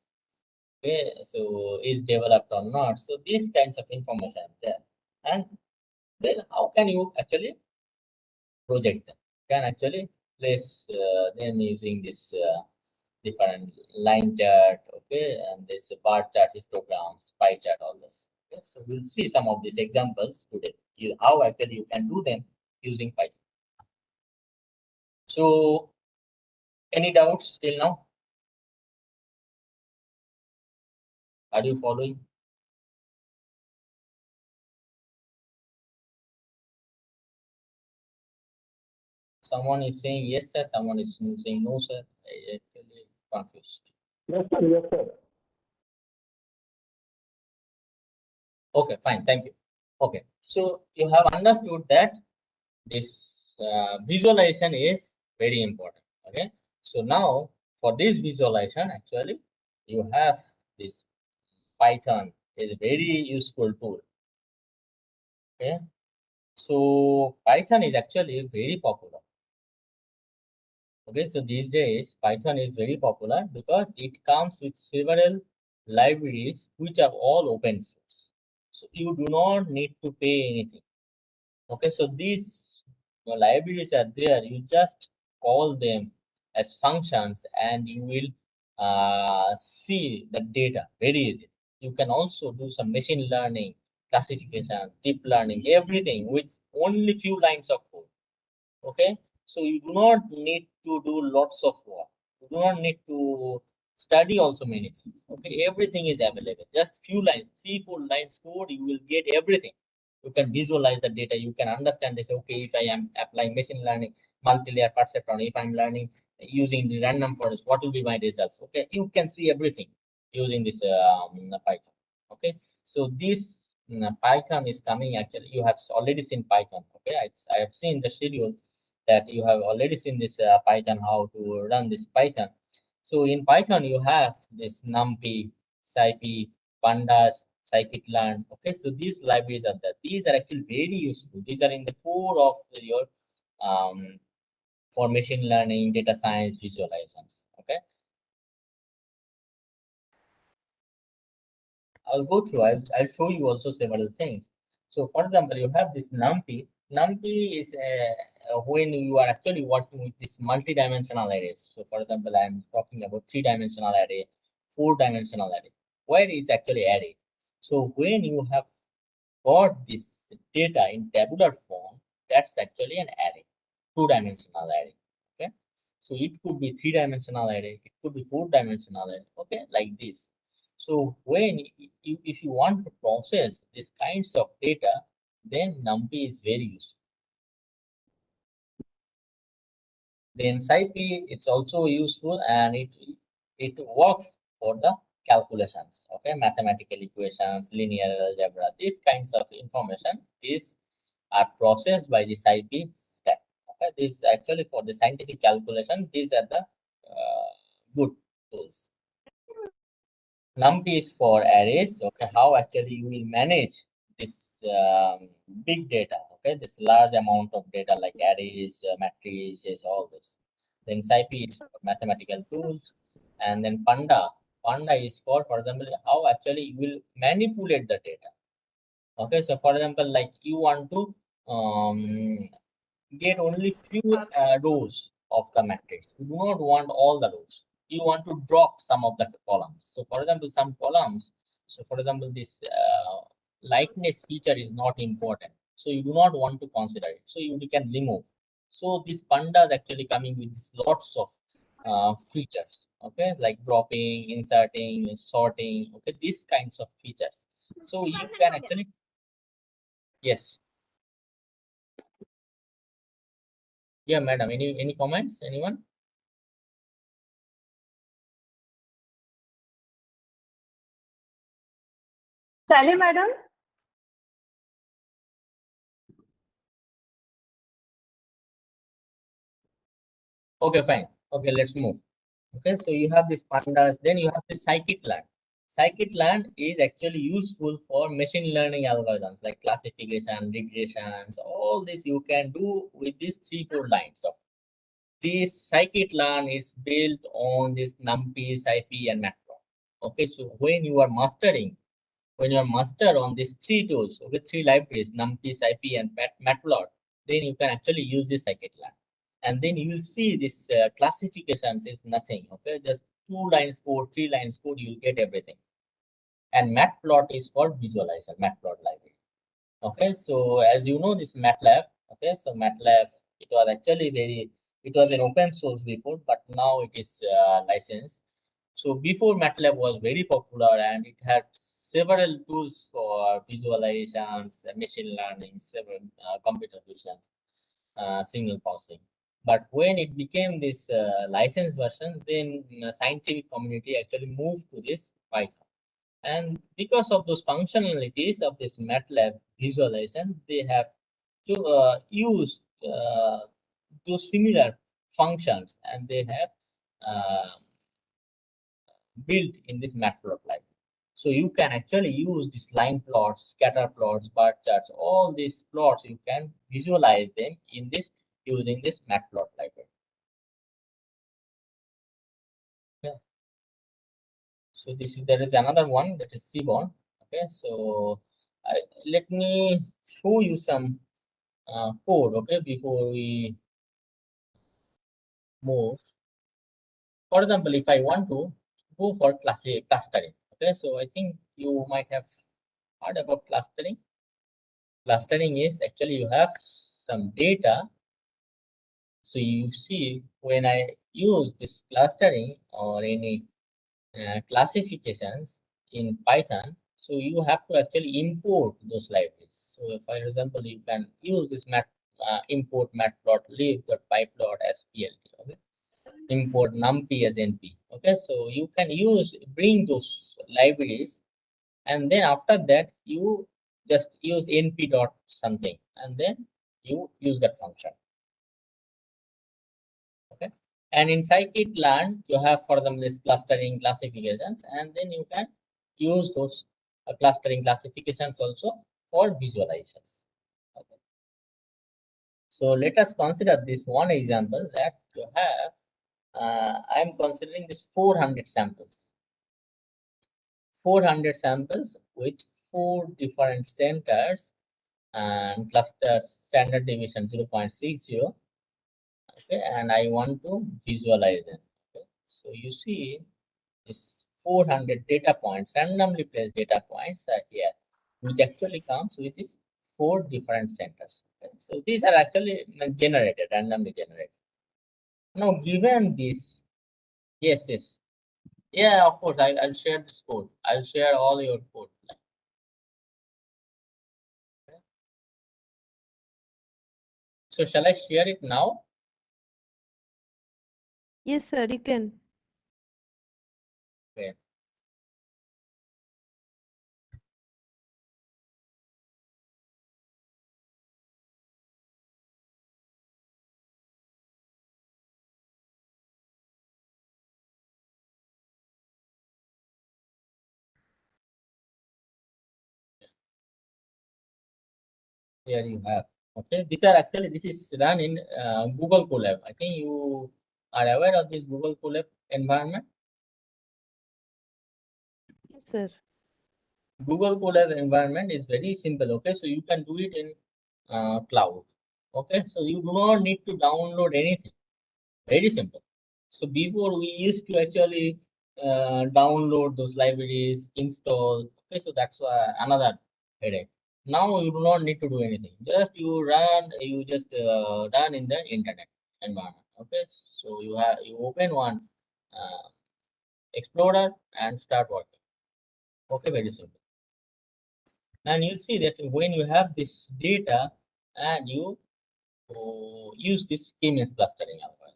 Okay, so is developed or not. So these kinds of information are there. And then how can you actually project them? Can actually place them using this different line chart, okay, and this bar chart, histograms, pie chart, all this. Okay, so we'll see some of these examples today. How actually you can do them using Python. So, any doubts till now? Are you following? Someone is saying yes, sir. Someone is saying no, sir. I actually confused. Yes, sir. Yes, sir. Okay, fine. Thank you. Okay, so you have understood that this visualization is very important. Okay, so now for this visualization, actually, you have this Python is a very useful tool. Okay, so Python is actually very popular. Okay, so these days Python is very popular because it comes with several libraries which are all open source. So you do not need to pay anything. Okay, so these libraries are there. You just call them as functions and you will see the data very easy. You can also do some machine learning classification, deep learning, everything with only few lines of code. Okay, so you do not need to do lots of work. You do not need to study also many things. Okay, everything is available. Just few lines, 3-4 lines code, you will get everything. You can visualize the data. You can understand this. Okay, if I am applying machine learning, multi-layer perceptron, if I'm learning using the random forest, what will be my results? Okay, you can see everything using this Python. Okay, so this Python is coming. Actually, you have already seen Python. Okay, I have seen the schedule that you have already seen this Python, how to run this Python. So in Python, you have this NumPy, SciPy, Pandas, scikit-learn. Okay, so these libraries are there. These are actually very useful. These are in the core of your for machine learning, data science, visualizations. Okay, I'll go through. I'll show you also several things. So, for example, you have this NumPy. NumPy is when you are actually working with this multi-dimensional arrays. So, for example, I'm talking about 3-dimensional array, 4-dimensional array. Where is actually array? So, when you have got this data in tabular form, that's actually an array, 2-dimensional array. Okay, so it could be 3-dimensional array, it could be 4-dimensional array. Okay, like this. So when if you want to process these kinds of data, then NumPy is very useful. Then SciPy, it's also useful, and it works for the calculations. Okay, mathematical equations, linear algebra, these kinds of information, these are processed by the SciPy stack. Okay, this actually for the scientific calculation, these are the good tools. NumPy is for arrays. Okay, how actually you will manage this big data. Okay, this large amount of data like arrays, matrices, all this. Then SciPy is for mathematical tools, and then Panda. Panda is for example, how actually you will manipulate the data. Okay, so for example, like you want to get only few rows of the matrix. You do not want all the rows. You want to drop some of the columns. So for example, some columns, so for example, this lightness feature is not important. So you do not want to consider it. So you can remove. So this Panda is actually coming with this lots of features. Okay, like dropping, inserting, sorting. Okay, these kinds of features. So you can actually, yes. Yeah, madam. Any comments? Anyone? Sally, madam? Okay, fine. Okay, let's move. Okay, so you have this pandas, then you have the scikit-learn. Scikit-learn is actually useful for machine learning algorithms like classification, regressions, all this you can do with these 3-4 lines. So this scikit-learn is built on this NumPy, SciPy, and Matplotlib. Okay, so when you are master on these 3 tools with 3 libraries, NumPy, SciPy, and Matplotlib, then you can actually use this scikit-learn. And then you will see this classifications is nothing. Okay, just 2 lines code, 3 lines code, you will get everything. And Matplotlib is for visualizer, Matplotlib library. Okay, so as you know, this MATLAB. Okay, so MATLAB, it was actually it was an open source before, but now it is licensed. So before MATLAB was very popular, and it had several tools for visualizations, machine learning, several computer vision, signal processing. But when it became this licensed version, then scientific community actually moved to this Python. And because of those functionalities of this MATLAB visualization, they have to use those similar functions, and they have uh, built in this Matplotlib. So you can actually use these line plots, scatter plots, bar charts, all these plots, you can visualize them in this using this Matplotlib. Okay. So there is another one that is Seaborn. Okay, so let me show you some code. Okay, before we move. For example, if I want to go for clustering, okay, so I think you might have What about clustering? Clustering is actually you have some data. So you see when I use this clustering or any classifications in Python, so you have to actually import those libraries. So for example, you can use this import matplotlib.pyplot.splt. Okay, import numpy as np. Okay, so you can bring those libraries, and then after that you just use np dot something, and then you use that function. Okay, and in scikit-learn you have for them this clustering classifications, and then you can use those clustering classifications also for visualizations. Okay, so let us consider this one example that you have. I am considering this 400 samples. 400 samples with 4 different centers and cluster standard deviation 0.60. Okay, and I want to visualize them. Okay, so you see this 400 data points, randomly placed data points are here, which actually comes with these 4 different centers. Okay, so these are actually generated, randomly generated. Now given this, yes, yeah, of course, I'll share this code. I'll share all your code. Okay. So shall I share it now? Yes, sir, you can. Okay. Here you have. Okay, these are actually, this is run in Google Colab. I think you are aware of this Google Colab environment. Yes, sir. Google Colab environment is very simple. Okay, so you can do it in cloud. Okay, so you do not need to download anything. Very simple. So before we used to actually download those libraries, install. Okay, so that's another headache. Now you do not need to do anything. Just you just run in the internet environment. Okay, so you open one Explorer and start working. Okay, very simple. And you see that when you have this data and you use this k-means clustering algorithm.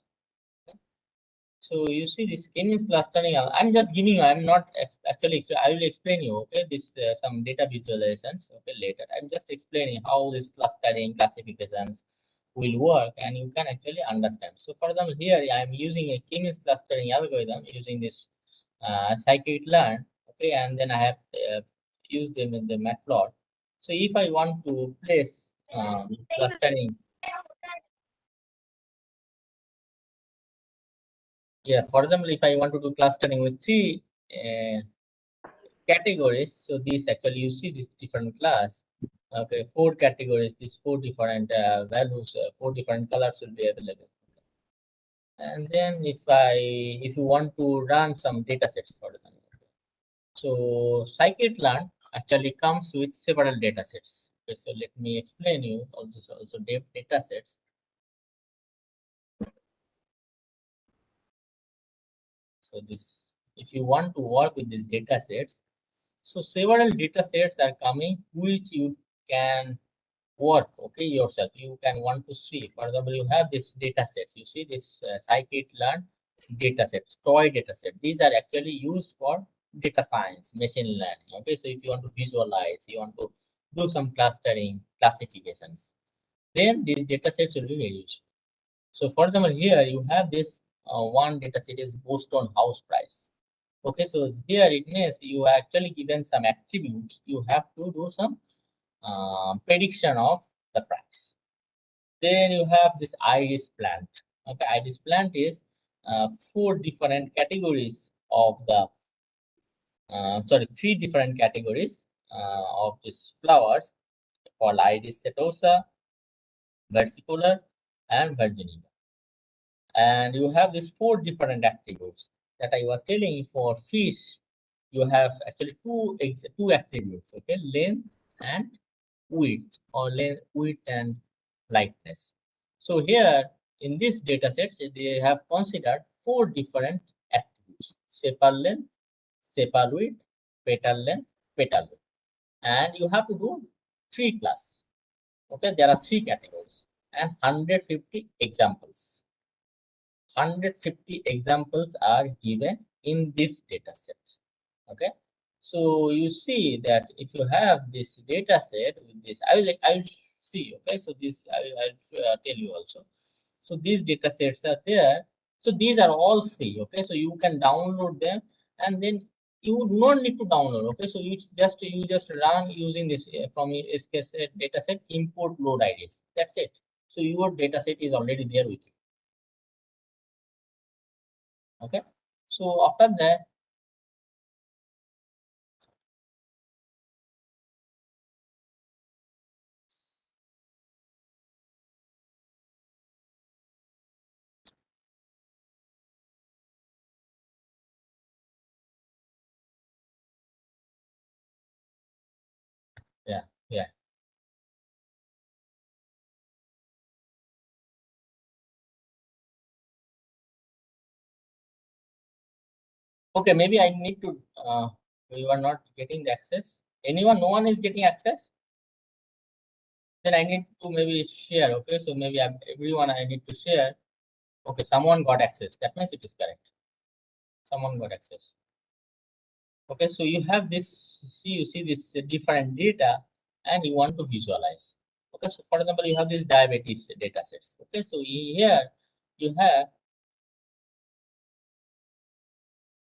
So you see this k-means clustering. I'm just giving you. I'm not actually. I will explain you. Okay, this some data visualizations. Okay, later. I'm just explaining how this clustering classifications will work, and you can actually understand. So for example, here I am using a k-means clustering algorithm using this scikit-learn. Okay, and then I have used them in the matplot. So if I want to place clustering. Yeah, for example, if I want to do clustering with 3 categories, so these actually you see this different class. Okay, 4 categories, these 4 different values, 4 different colors will be available. And then if you want to run some data sets for them, so scikit-learn actually comes with several data sets. Okay, so let me explain you all this also data sets. So this, if you want to work with these data sets, so several data sets are coming which you can work, okay, yourself. You can want to see. For example, you have this data sets. You see this scikit-learn data sets, toy data set. These are actually used for data science, machine learning. Okay, so if you want to visualize, you want to do some clustering, classifications, then these data sets will be very useful. So for example, here you have this one data set is Boston house price. Okay, so here it means you are actually given some attributes. You have to do some prediction of the price. Then you have this iris plant. Okay, iris plant is 4 different categories of the sorry, 3 different categories of these flowers called iris setosa, versicolor, and virginia. And you have these 4 different attributes that I was telling you for fish. you have actually two attributes, okay, length and width, or width and lightness. So here in this data set, they have considered 4 different attributes: sepal length, sepal width, petal length, petal width. And you have to do 3 class. Okay, there are 3 categories and 150 examples. 150 examples are given in this data set. Okay, so you see that if you have this data set with this, I will see. Okay, so this I'll tell you also. So these data sets are there. So these are all free. Okay, so you can download them, and then you do not need to download. Okay, so it's just you just run using this from SKS data set, import load IDs. That's it. So your data set is already there with you. Okay, so after that, yeah. Okay, maybe I need to, you are not getting the access. Anyone, no one is getting access? Then I need to maybe share. Okay, so maybe everyone I need to share. Okay, someone got access. That means it is correct. Someone got access. Okay, so you have this, you see this different data and you want to visualize. Okay, so for example, you have this diabetes data sets. Okay, so here you have,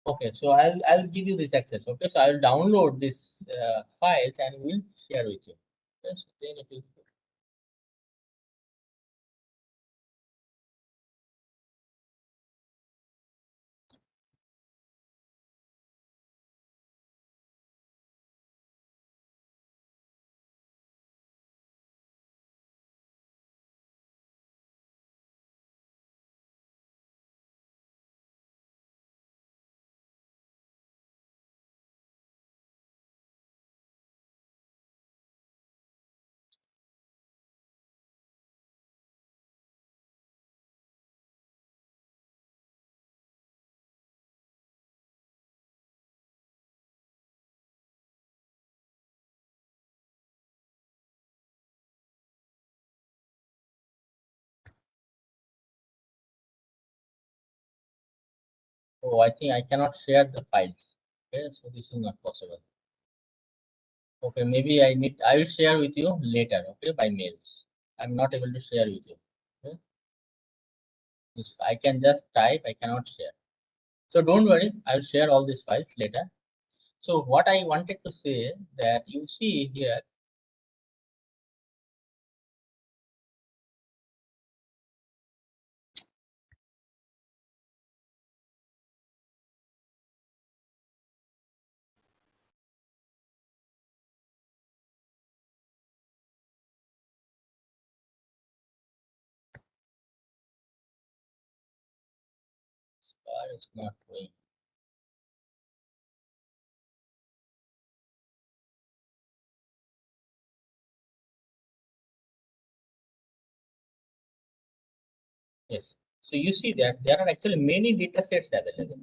okay, so I'll give you this access. Okay, so I'll download this files and we'll share with you. Okay, so then it will. Oh, I think I cannot share the files. Okay, so this is not possible. Okay, maybe I will share with you later, okay, by mails. I'm not able to share with you. Okay? I can just type, I cannot share. So don't worry, I'll share all these files later. So what I wanted to say that you see here, it's not going. Yes. So you see that there are actually many data sets available.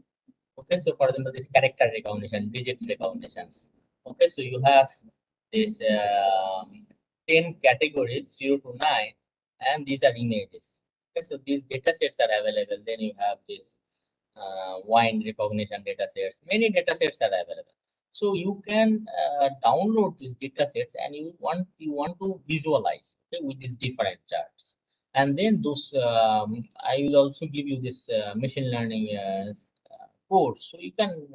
Okay, so for example, this character recognition, digit recognitions. Okay, so you have this 10 categories 0 to 9, and these are images. Okay, so these data sets are available. Then you have this wine recognition data sets. Many data sets are available. So you can download these data sets and you want to visualize, okay, with these different charts. And then those I will also give you this machine learning codes, so you can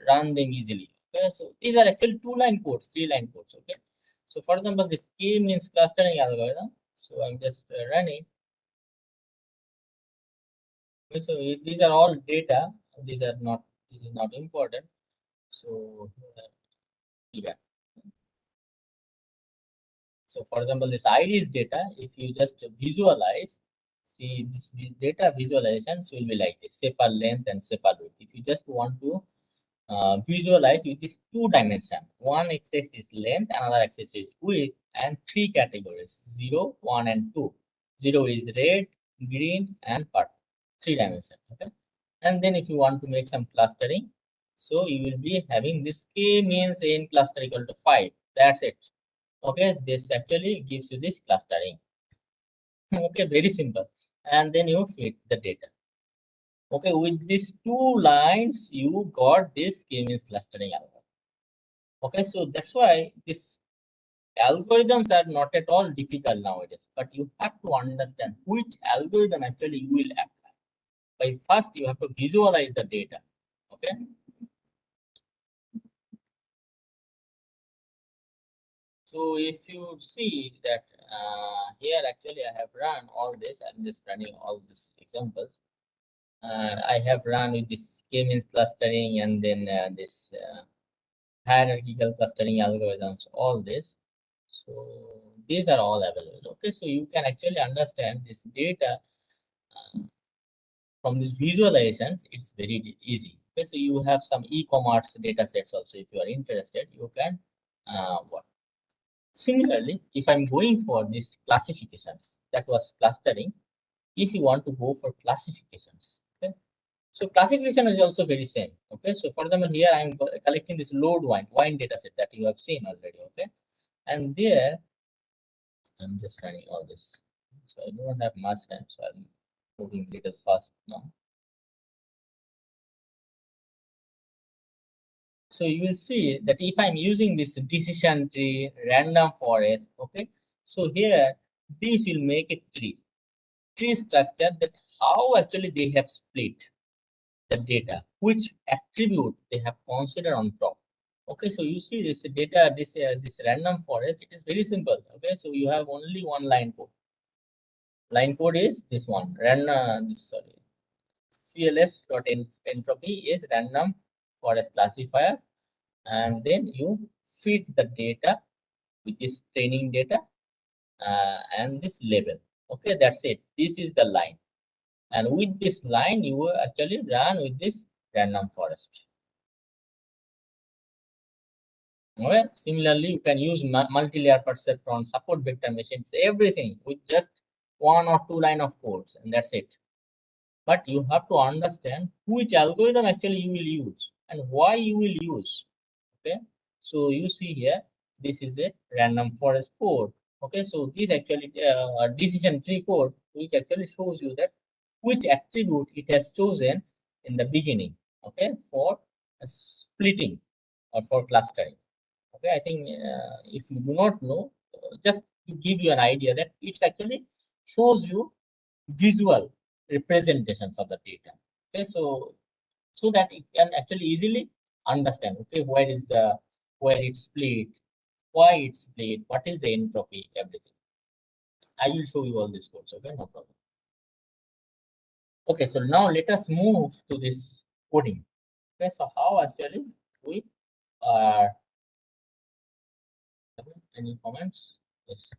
run them easily. Okay, so these are actually 2-line codes, 3-line codes. Okay, so for example, this K means clustering algorithm. So I'm just running. Okay, so these are all data. These are not. This is not important. So yeah. So for example, this IDs data, if you just visualize, see this data visualization will be like this: sepal length and sepal width. If you just want to visualize with this 2 dimension. One axis is length, another axis is width, and 3 categories: 0, 1, and 2. 0 is red, green, and purple. 3 dimension. Okay. And then if you want to make some clustering, so you will be having this k means n cluster equal to 5. That's it. Okay. This actually gives you this clustering. Okay. Very simple. And then you fit the data. Okay, with these 2 lines, you got this k-means clustering algorithm. Okay, so that's why these algorithms are not at all difficult nowadays, but you have to understand which algorithm actually you will apply. By first, you have to visualize the data. Okay. So if you see that here, actually, I have run all this. I'm just running all these examples. I have run with this k-means clustering and then this hierarchical clustering algorithms, all this. So these are all available. Okay, so you can actually understand this data from these visualizations. It's very easy. Okay, so you have some e-commerce data sets also. If you are interested, you can work. Similarly, if I'm going for these classifications, that was clustering. If you want to go for classifications, okay, so classification is also very same. Okay, so for example, here I'm collecting this load wine data set that you have seen already. Okay, and there I'm just running all this. So I don't have much time, so I'm moving a little fast now. So you will see that if I'm using this decision tree, random forest, okay, so here this will make a tree structure, that how actually they have split the data, which attribute they have considered on top. Okay, so you see this data, this random forest, it is very simple. Okay, so you have only one line code. Line code is this one, CLF.entropy is random forest classifier, and then you feed the data with this training data and this label. Okay, that's it. This is the line, and with this line, you will actually run with this random forest. Okay. Similarly, you can use multi-layer perceptron, support vector machines, everything with just 1 or 2 line of codes, and that's it. But you have to understand which algorithm actually you will use and why you will use. Okay, so you see here, this is a random forest code. Okay, so this actually decision tree code, which actually shows you that which attribute it has chosen in the beginning. Okay, for splitting or for clustering. Okay, I think if you do not know, just to give you an idea, that it's actually shows you visual representations of the data. Okay, so that it can actually easily understand, okay, where it's split, why it's split, what is the entropy, everything. I will show you all these codes. Okay, no problem. Okay, so now let us move to this coding. Okay, so how actually we are any comments? Yes.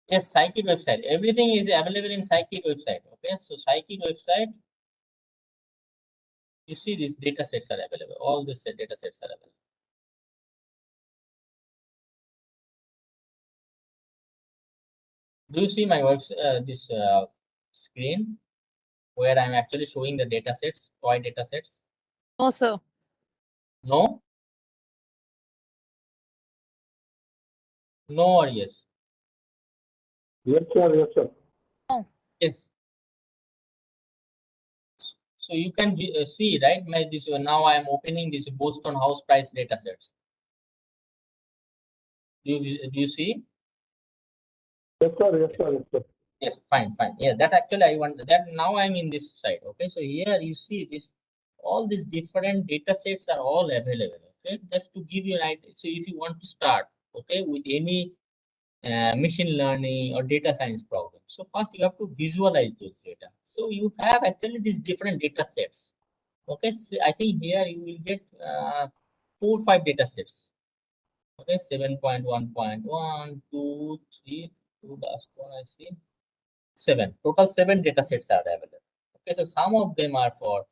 Yes, Scikit website. Everything is available in Scikit website. Okay, so Scikit website, you see these data sets are available. All these data sets are available. Do you see my website, this screen where I'm actually showing the data sets, toy data sets? No, sir. No? No or yes? Yes, sir. Yes, sir. Yes. So you can see, right? This now I am opening this Boston house price data sets. Do you see? Yes, sir. Yes, sir. Yes, sir. Yes, fine. Yeah, that actually I want that. Now I'm in this side. Okay, so here you see this, all these different data sets are all available. Okay, just to give you an idea. So if you want to start, okay, with any machine learning or data science problem, so first you have to visualize those data. So you have actually these different data sets. Okay, so I think here you will get 4 or 5 data sets. Okay, 7.1.1, 2, 3, 2 last one I see. 7. Total 7 data sets are available. Okay, so some of them are for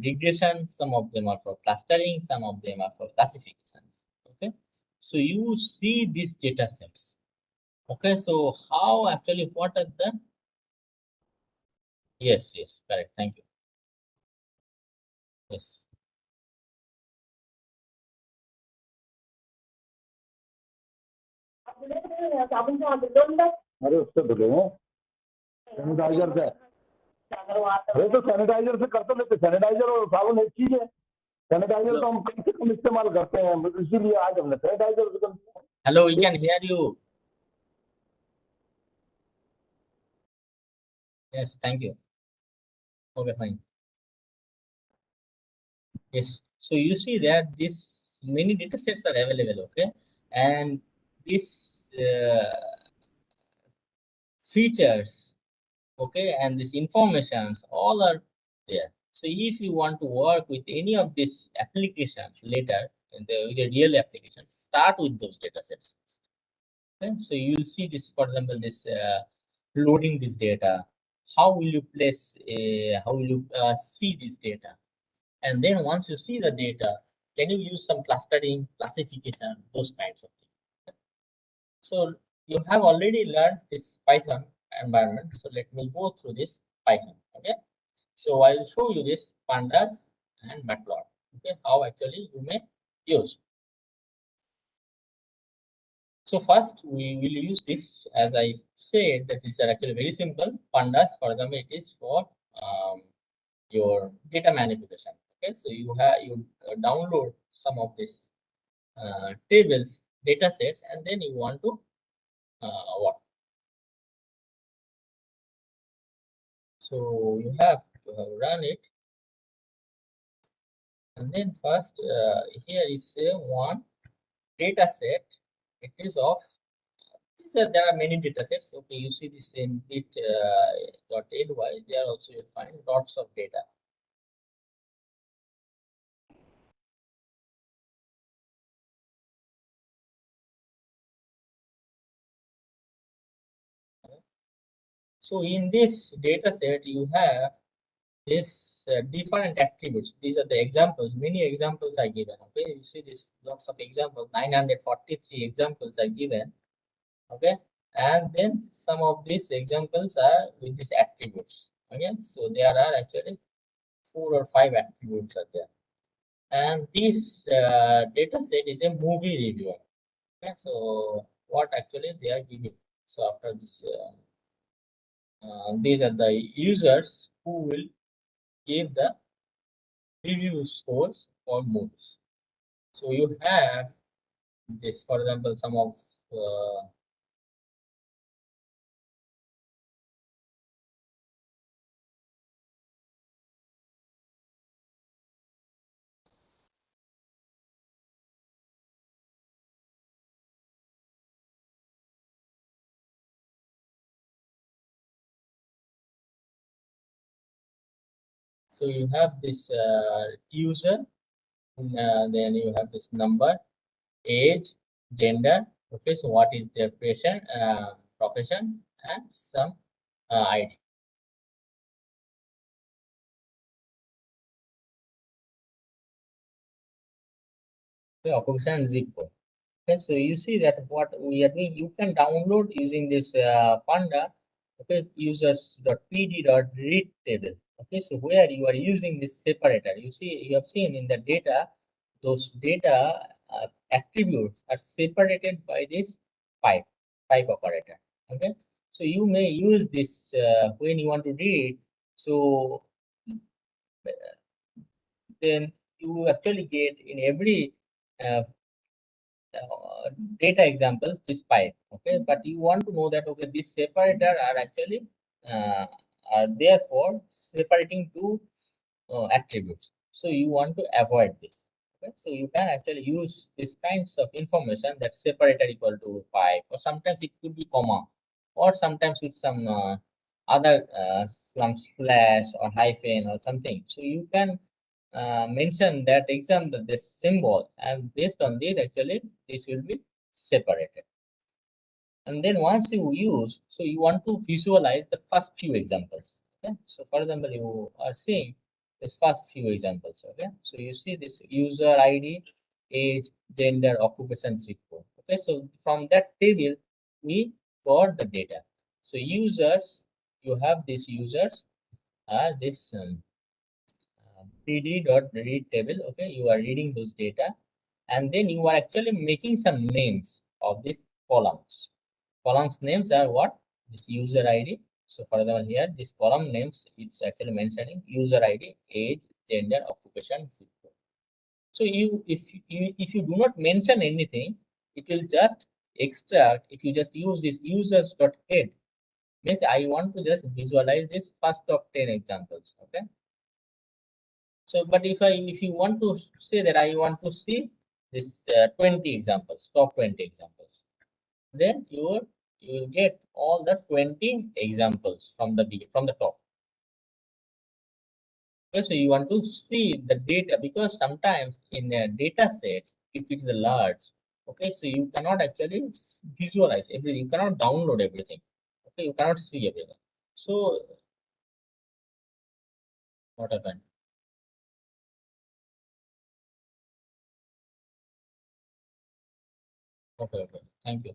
regression, some of them are for clustering, some of them are for classifications. Okay, so you see these data sets. Okay, so how actually, what are the, yes, correct, thank you. Yes. अरे उससे बोले sanitiser से, अरे तो sanitiser से करते लेते, sanitiser और साबुन एक चीज है। सैनिटाइजर तो हम कम से कम इस्तेमाल करते हैं, इसीलिए आज हमने sanitiser. Hello, we can hear you. Yes, thank you. Okay, fine. Yes, so you see that this many data sets are available, okay, and this features, okay, and these informations all are there. So if you want to work with any of these applications later, with the real applications, start with those data sets. Okay, so you'll see this, for example, this loading this data. How will you place? How will you see this data? And then once you see the data, can you use some clustering, classification, those kinds of things. So you have already learned this Python environment. So let me go through this Python. Okay. So I will show you this pandas and matplot. Okay, how actually you may use. So first we will use this, as I said, that these are actually very simple. Pandas, for example, it is for your data manipulation. Okay, so you download some of these tables, data sets, and then you want to what? So you have to run it, and then first here is one data set. It is of there are many data sets. Okay, you see this in bit .ny. There also you find lots of data. So in this data set, you have this different attributes. These are the examples. Many examples are given. Okay, you see this lots of examples. 943 examples are given. Okay, and then some of these examples are with these attributes. Okay, so there are actually 4 or 5 attributes are there. And this data set is a movie reviewer. Okay, so what actually they are giving. So after this. These are the users who will give the review scores for movies. So you have this, for example, some of so you have this user, then you have this number, age, gender. Okay, so what is their profession, and some ID. Okay, occupation and zip code. Okay, so you see that what we are doing, you can download using this Panda, okay, users.pd.read table. Okay, so where you are using this separator, you see, you have seen in the data, those data attributes are separated by this pipe operator. Okay, so you may use this when you want to read. So then you actually get in every uh, data examples this pipe. Okay, but you want to know that okay, this separator are actually uh, are therefore separating two attributes, so you want to avoid this. Okay, so you can actually use these kinds of information, that separator equal to pipe, or sometimes it could be comma, or sometimes with some other some slash or hyphen or something. So you can mention that example, this symbol, and based on this actually this will be separated. And then once you use, so you want to visualize the first few examples. Okay, so for example, you are seeing this first few examples. Okay, so you see this user ID, age, gender, occupation, zip code. Okay, so from that table we got the data. So users, you have these users are this pd.read table. Okay, you are reading those data, and then you are actually making some names of these columns. Columns names are what? This user ID. So for example, here this column names, it's actually mentioning user ID, age, gender, occupation, zip code. So if you do not mention anything, it will just extract. If you just use this users.head, means I want to just visualize this first of 10 examples. Okay. So, but if you want to say that I want to see this 20 examples, top 20 examples, then you will get all the 20 examples from the top. Okay, so you want to see the data, because sometimes in data sets, if it is large, okay, so you cannot actually visualize everything. You cannot download everything. Okay, you cannot see everything. So what happened? Okay. Thank you.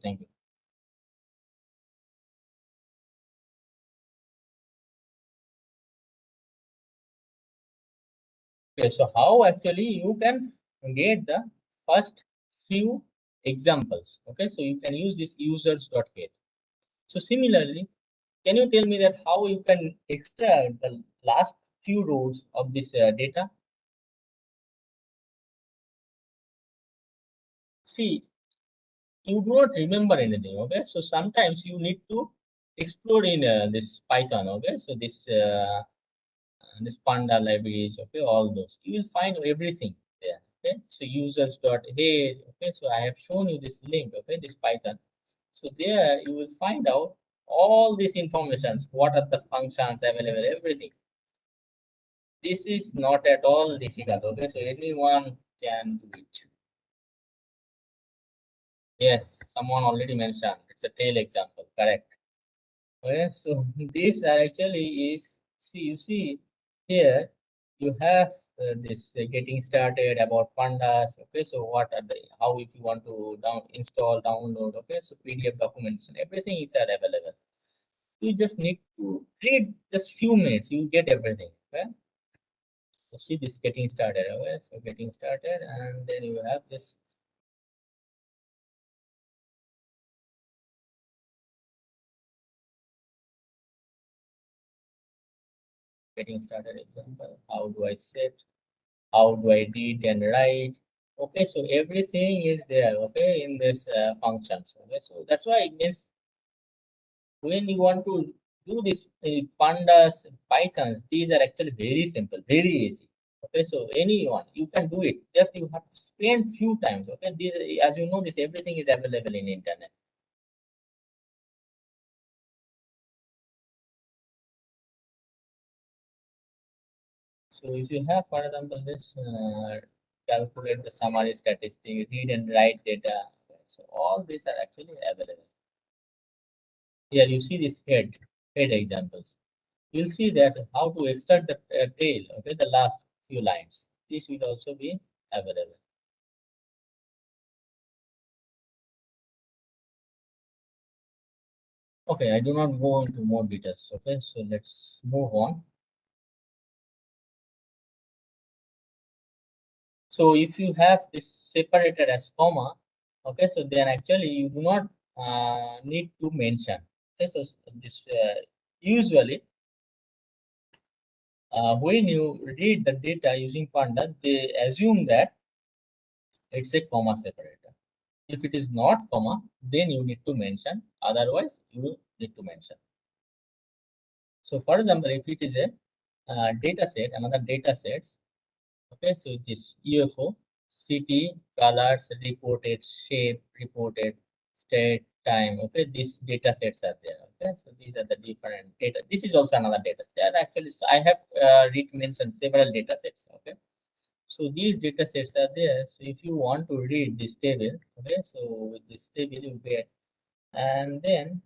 Okay, so how actually you can get the first few examples? Okay, so you can use this users.get. So similarly, can you tell me that how you can extract the last few rows of this data? See, you do not remember anything. Okay, so sometimes you need to explore in this Python. Okay, so this panda libraries. Okay, all those you will find everything there. Okay, so users.head. Okay, so I have shown you this link. Okay, this Python. So there you will find out all these informations. What are the functions available? Everything. This is not at all difficult. Okay, so anyone can do it. Yes, someone already mentioned it's a tail example. Correct. Okay, so this actually is, you see here you have this getting started about pandas. Okay, so what are the, how if you want to download. Okay, so PDF documentation, everything is available. You just need to read just few minutes, you get everything. Okay, so see this getting started. Okay, so getting started, and then you have this getting started example. How do I set? How do I read and write? Okay, so everything is there. Okay, in this functions. Okay, so that's why it means when you want to do this pandas, pythons, these are actually very simple, very easy. Okay, so anyone you can do it. Just you have to spend few times. Okay, this, as you know, this everything is available in internet. So if you have, for example, this calculate the summary statistic, read and write data. Okay, so all these are actually available. Here you see this head examples. You'll see that how to extract the tail. Okay, the last few lines. This will also be available. Okay, I do not go into more details. Okay, so let's move on. So if you have this separated as comma, okay, so then actually you do not need to mention. Okay, so this usually when you read the data using Panda, they assume that it's a comma separator. If it is not comma, then you need to mention. Otherwise, you need to mention. So for example, if it is a data set, another data sets, okay, so this UFO, city, colors, reported, shape, reported, state, time, okay, these data sets are there. Okay, so these are the different data. This is also another data set. Actually, so I have mentioned several data sets. Okay, so these data sets are there. So if you want to read this table, okay, so with this table you get, and then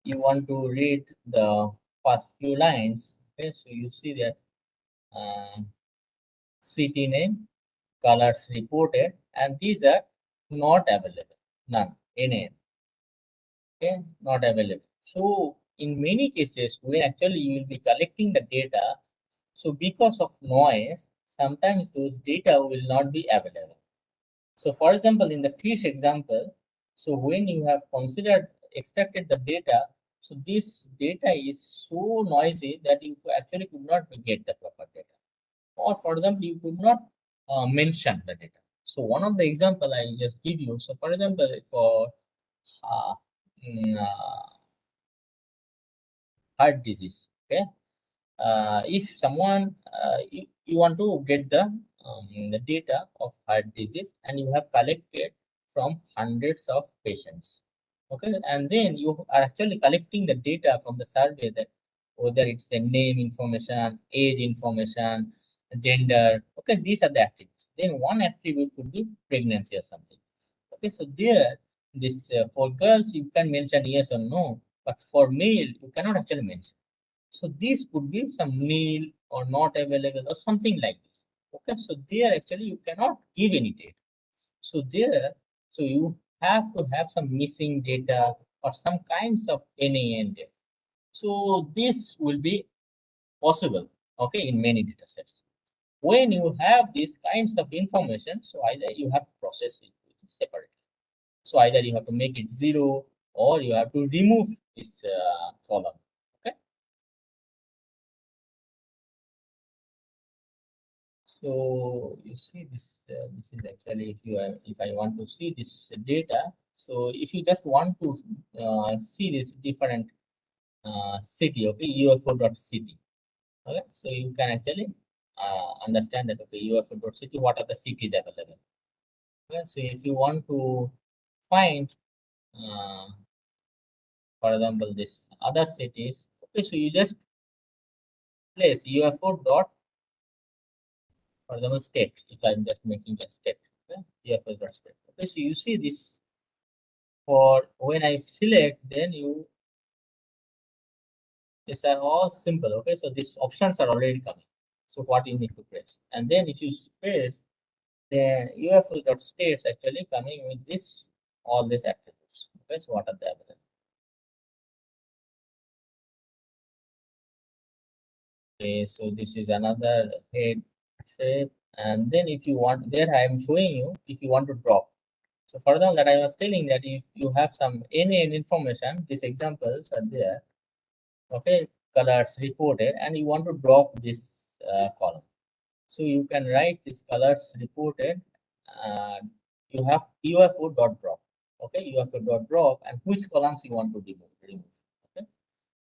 you want to read the first few lines. Okay, so you see that city name, colors reported, and these are not available, none, NaN. Okay, not available. So in many cases, when actually you will be collecting the data, so because of noise, sometimes those data will not be available. So for example, in the fish example, so when you have extracted the data, so this data is so noisy that you actually could not get the proper data. Or for example, you could not mention the data. So one of the example I just give you. So for example, for uh, mm, uh, heart disease, okay, if someone you want to get the data of heart disease and you have collected from hundreds of patients, okay, and then you are actually collecting the data from the survey, that whether it's a name information, age information, gender, okay, these are the attributes. Then one attribute could be pregnancy or something. Okay, so there this for girls you can mention yes or no, but for male you cannot actually mention. So these could be some nil or not available or something like this. Okay, so there actually you cannot give any data. So there, so you have to have some missing data or some kinds of NaN data. So this will be possible, okay, in many data sets. When you have these kinds of information, so either you have to process it separately. So either you have to make it 0 or you have to remove this column. Okay. So you see this. This is actually if I want to see this data. So if you just want to see this different city, okay, UFO.city. Okay, so you can actually understand that, okay, UFO.city, what are the cities available. Okay, so if you want to find, for example, this other cities, okay, so you just place UFO dot, for example, state. If I'm just making a state, okay, UFO dot state. Okay, so you see this. For when I select, then these are all simple. Okay, so these options are already coming. So what you need to press, and then if you press, then UFO.states actually coming with this, all these attributes. Okay, so what are the available? Okay, so this is another head shape, and then if you want, there I am showing you if you want to drop. So for example, that I was telling that if you have some NaN information, these examples are there. Okay, colors reported, and you want to drop this column. So you can write this colors reported. You have UFO.drop. Okay, UFO.drop, and which columns you want to remove. Okay,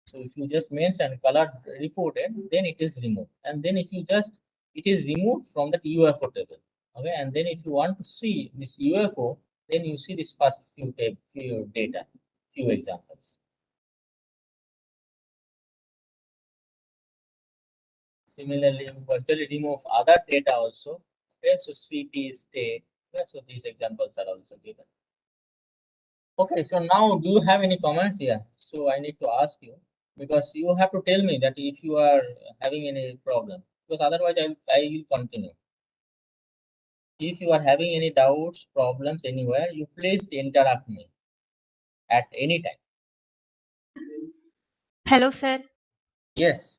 so if you just mention color reported, then it is removed, and then if you just it is removed from that UFO table. Okay, and then if you want to see this UFO, then you see this first few data, few examples. Similarly, you actually remove other data also. Okay, so CT state. Okay, so these examples are also given. Okay, so now do you have any comments here? So I need to ask you, because you have to tell me that if you are having any problem, because otherwise I will continue. If you are having any doubts, problems anywhere, you please interrupt me at any time. Hello, sir. Yes.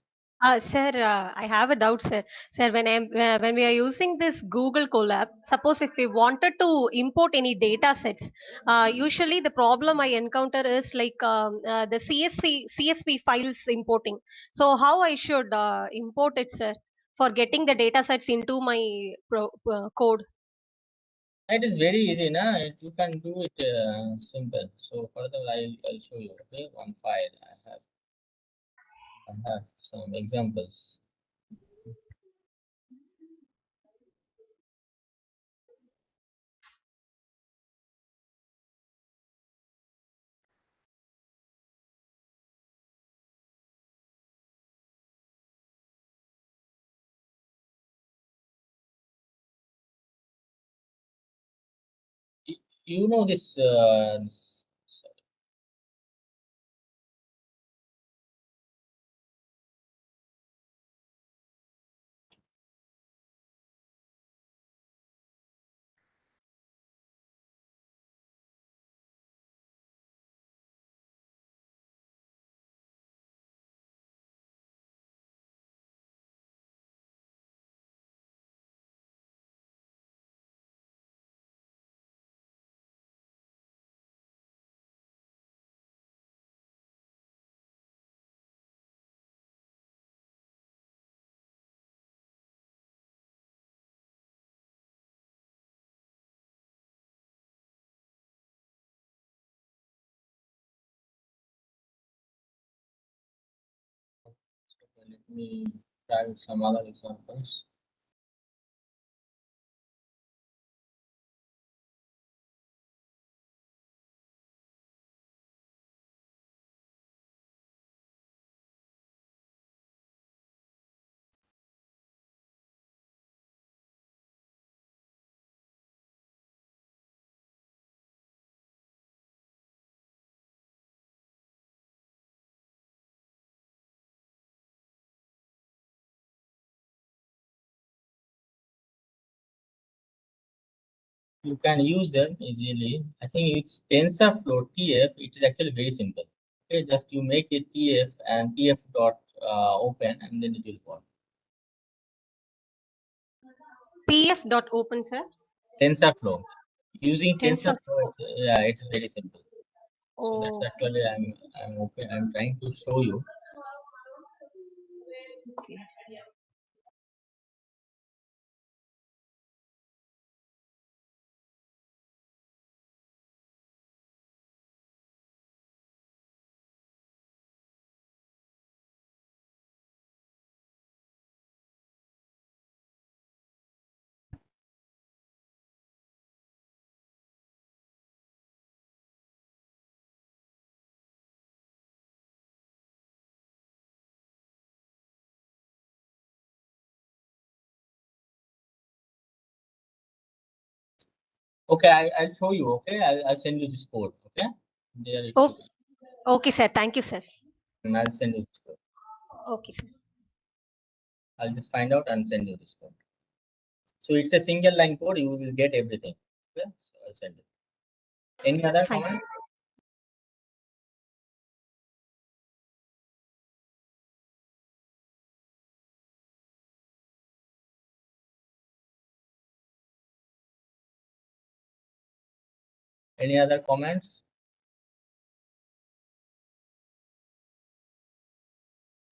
Sir, I have a doubt, sir. Sir, when we are using this Google Colab, suppose if we wanted to import any data sets, usually the problem I encounter is like the CSV files importing. So how I should import it, sir, for getting the data sets into my code? It is very easy, na? You can do it simple. So further, I'll show you. Okay, one file I have some examples. You know this, sorry. Let me try with some other examples. You can use them easily. I think it's TensorFlow TF. It is actually very simple. Okay, just you make it TF and TF dot open, and then it will work. pf.open, sir. TensorFlow. Using Tensor. TensorFlow, yeah, it's very simple. So that's Okay. actually I'm trying to show you. Okay. Okay, I'll show you. Okay, I'll send you this code. Okay, there it Oh, will be. okay, sir. Thank you, sir. I'll send you this code. Okay, sir. I'll just find out and send you this code. So it's a single line code. You will get everything. Okay, so I'll send it. Any other Fine. comments? Any other comments?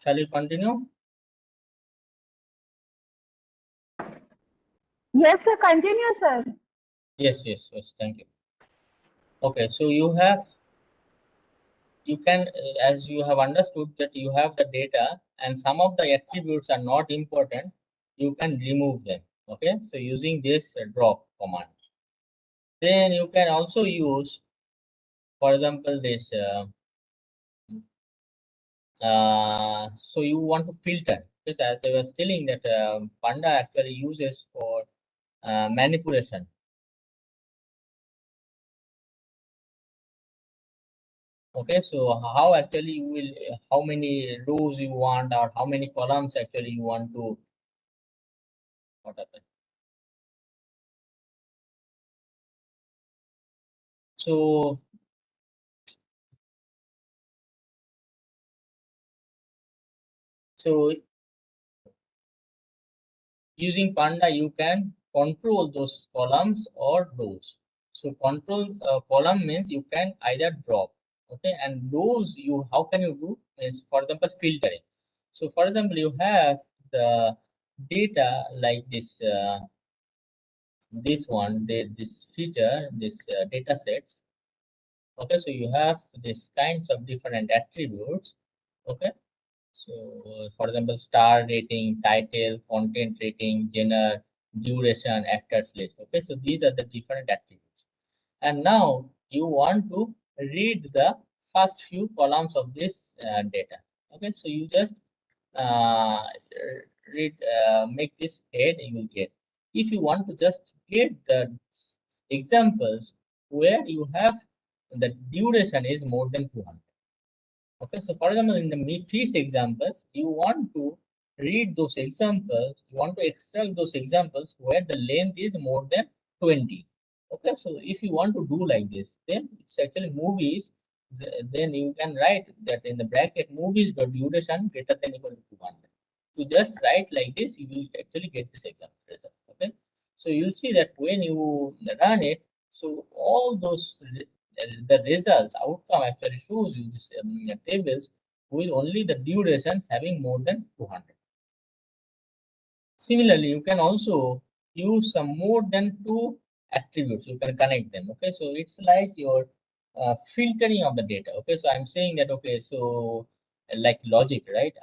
Shall we continue? Yes, sir. Continue, sir. Yes. Thank you. Okay, so you can, as you have understood that you have the data and some of the attributes are not important, you can remove them. Okay, so using this drop command. Then you can also use, for example, this. So you want to filter, because as I was telling that Panda actually uses for manipulation. Okay, so how actually you will, how many rows you want or how many columns actually you want to, what happened? So using Panda, you can control those columns or rows. So control column means you can either drop, okay, and rows you, how can you do is, for example, filtering. So for example, you have the data like this, this one, this feature, this data sets. Okay, so you have these kinds of different attributes. Okay, so for example, star rating, title, content rating, genre, duration, actors list. Okay, so these are the different attributes. And now you want to read the first few columns of this data. Okay, so you just uh, make this head, you will get. If you want to just get the examples where you have the duration is more than 200. Okay, so for example, in the fish examples, you want to read those examples, you want to extract those examples where the length is more than 20. Okay, so if you want to do like this, then it's actually movies, then you can write that in the bracket movies dot duration greater than equal to 200. You just write like this, you will actually get this example result. Okay, so you'll see that when you run it, so all those the results outcome actually shows you this tables with only the durations having more than 200. Similarly, you can also use some more than two attributes. You can connect them. Okay, so it's like your filtering of the data. Okay, so I'm saying that, okay, so like logic, right?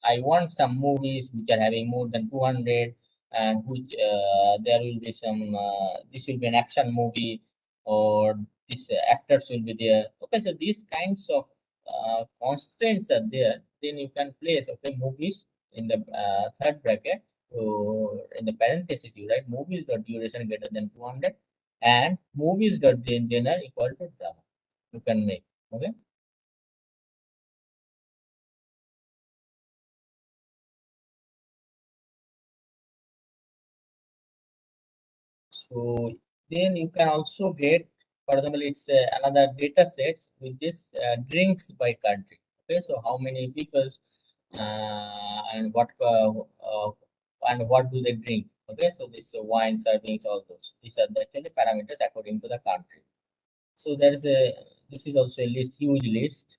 I want some movies which are having more than 200, and which there will be some, this will be an action movie, or these actors will be there. Okay, so these kinds of constraints are there. Then you can place, okay, movies in the third bracket. So in the parenthesis, you write movies dot duration greater than 200 and movies dot genre equal to drama. You can make, okay. So then you can also get, for example, it's another data sets with this drinks by country. Okay, so how many people and what do they drink? Okay, so this wine servings, all those. These are the actually parameters according to the country. So there is a, this is also a list, huge list.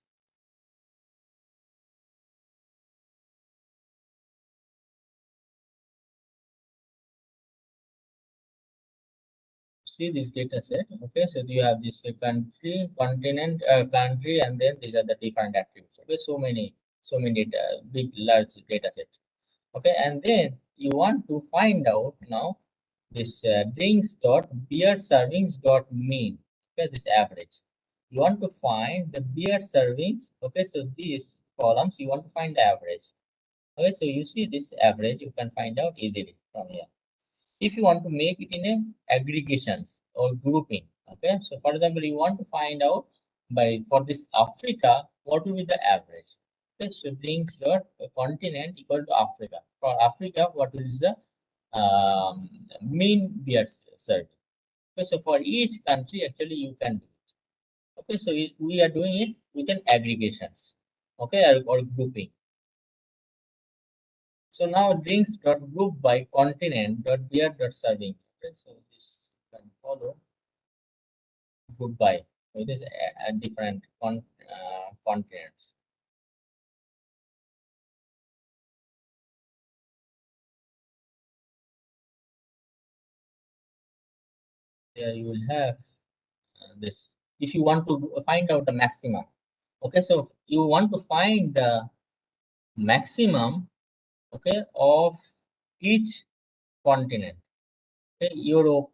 See this data set. Okay, so you have this country, continent, country, and then these are the different attributes. Okay, so many data, big large data set. Okay, and then you want to find out now this drinks dot beer servings dot mean. Okay, this average. You want to find the beer servings. Okay, so these columns you want to find the average. Okay, so you see this average you can find out easily from here. If you want to make it in a aggregations or grouping, okay, so for example, you want to find out by, for this Africa, what will be the average. Okay, so brings your continent equal to Africa. For Africa, what is the mean beer serving? Okay, so for each country, actually you can do it. Okay, so we are doing it within aggregations, okay, or grouping. So now drinks dot group by continent dot beer dot serving. Okay, so this can follow group by with this different continents. There you will have this. If you want to find out the maximum, okay, so you want to find the maximum, okay, of each continent. Okay, Europe,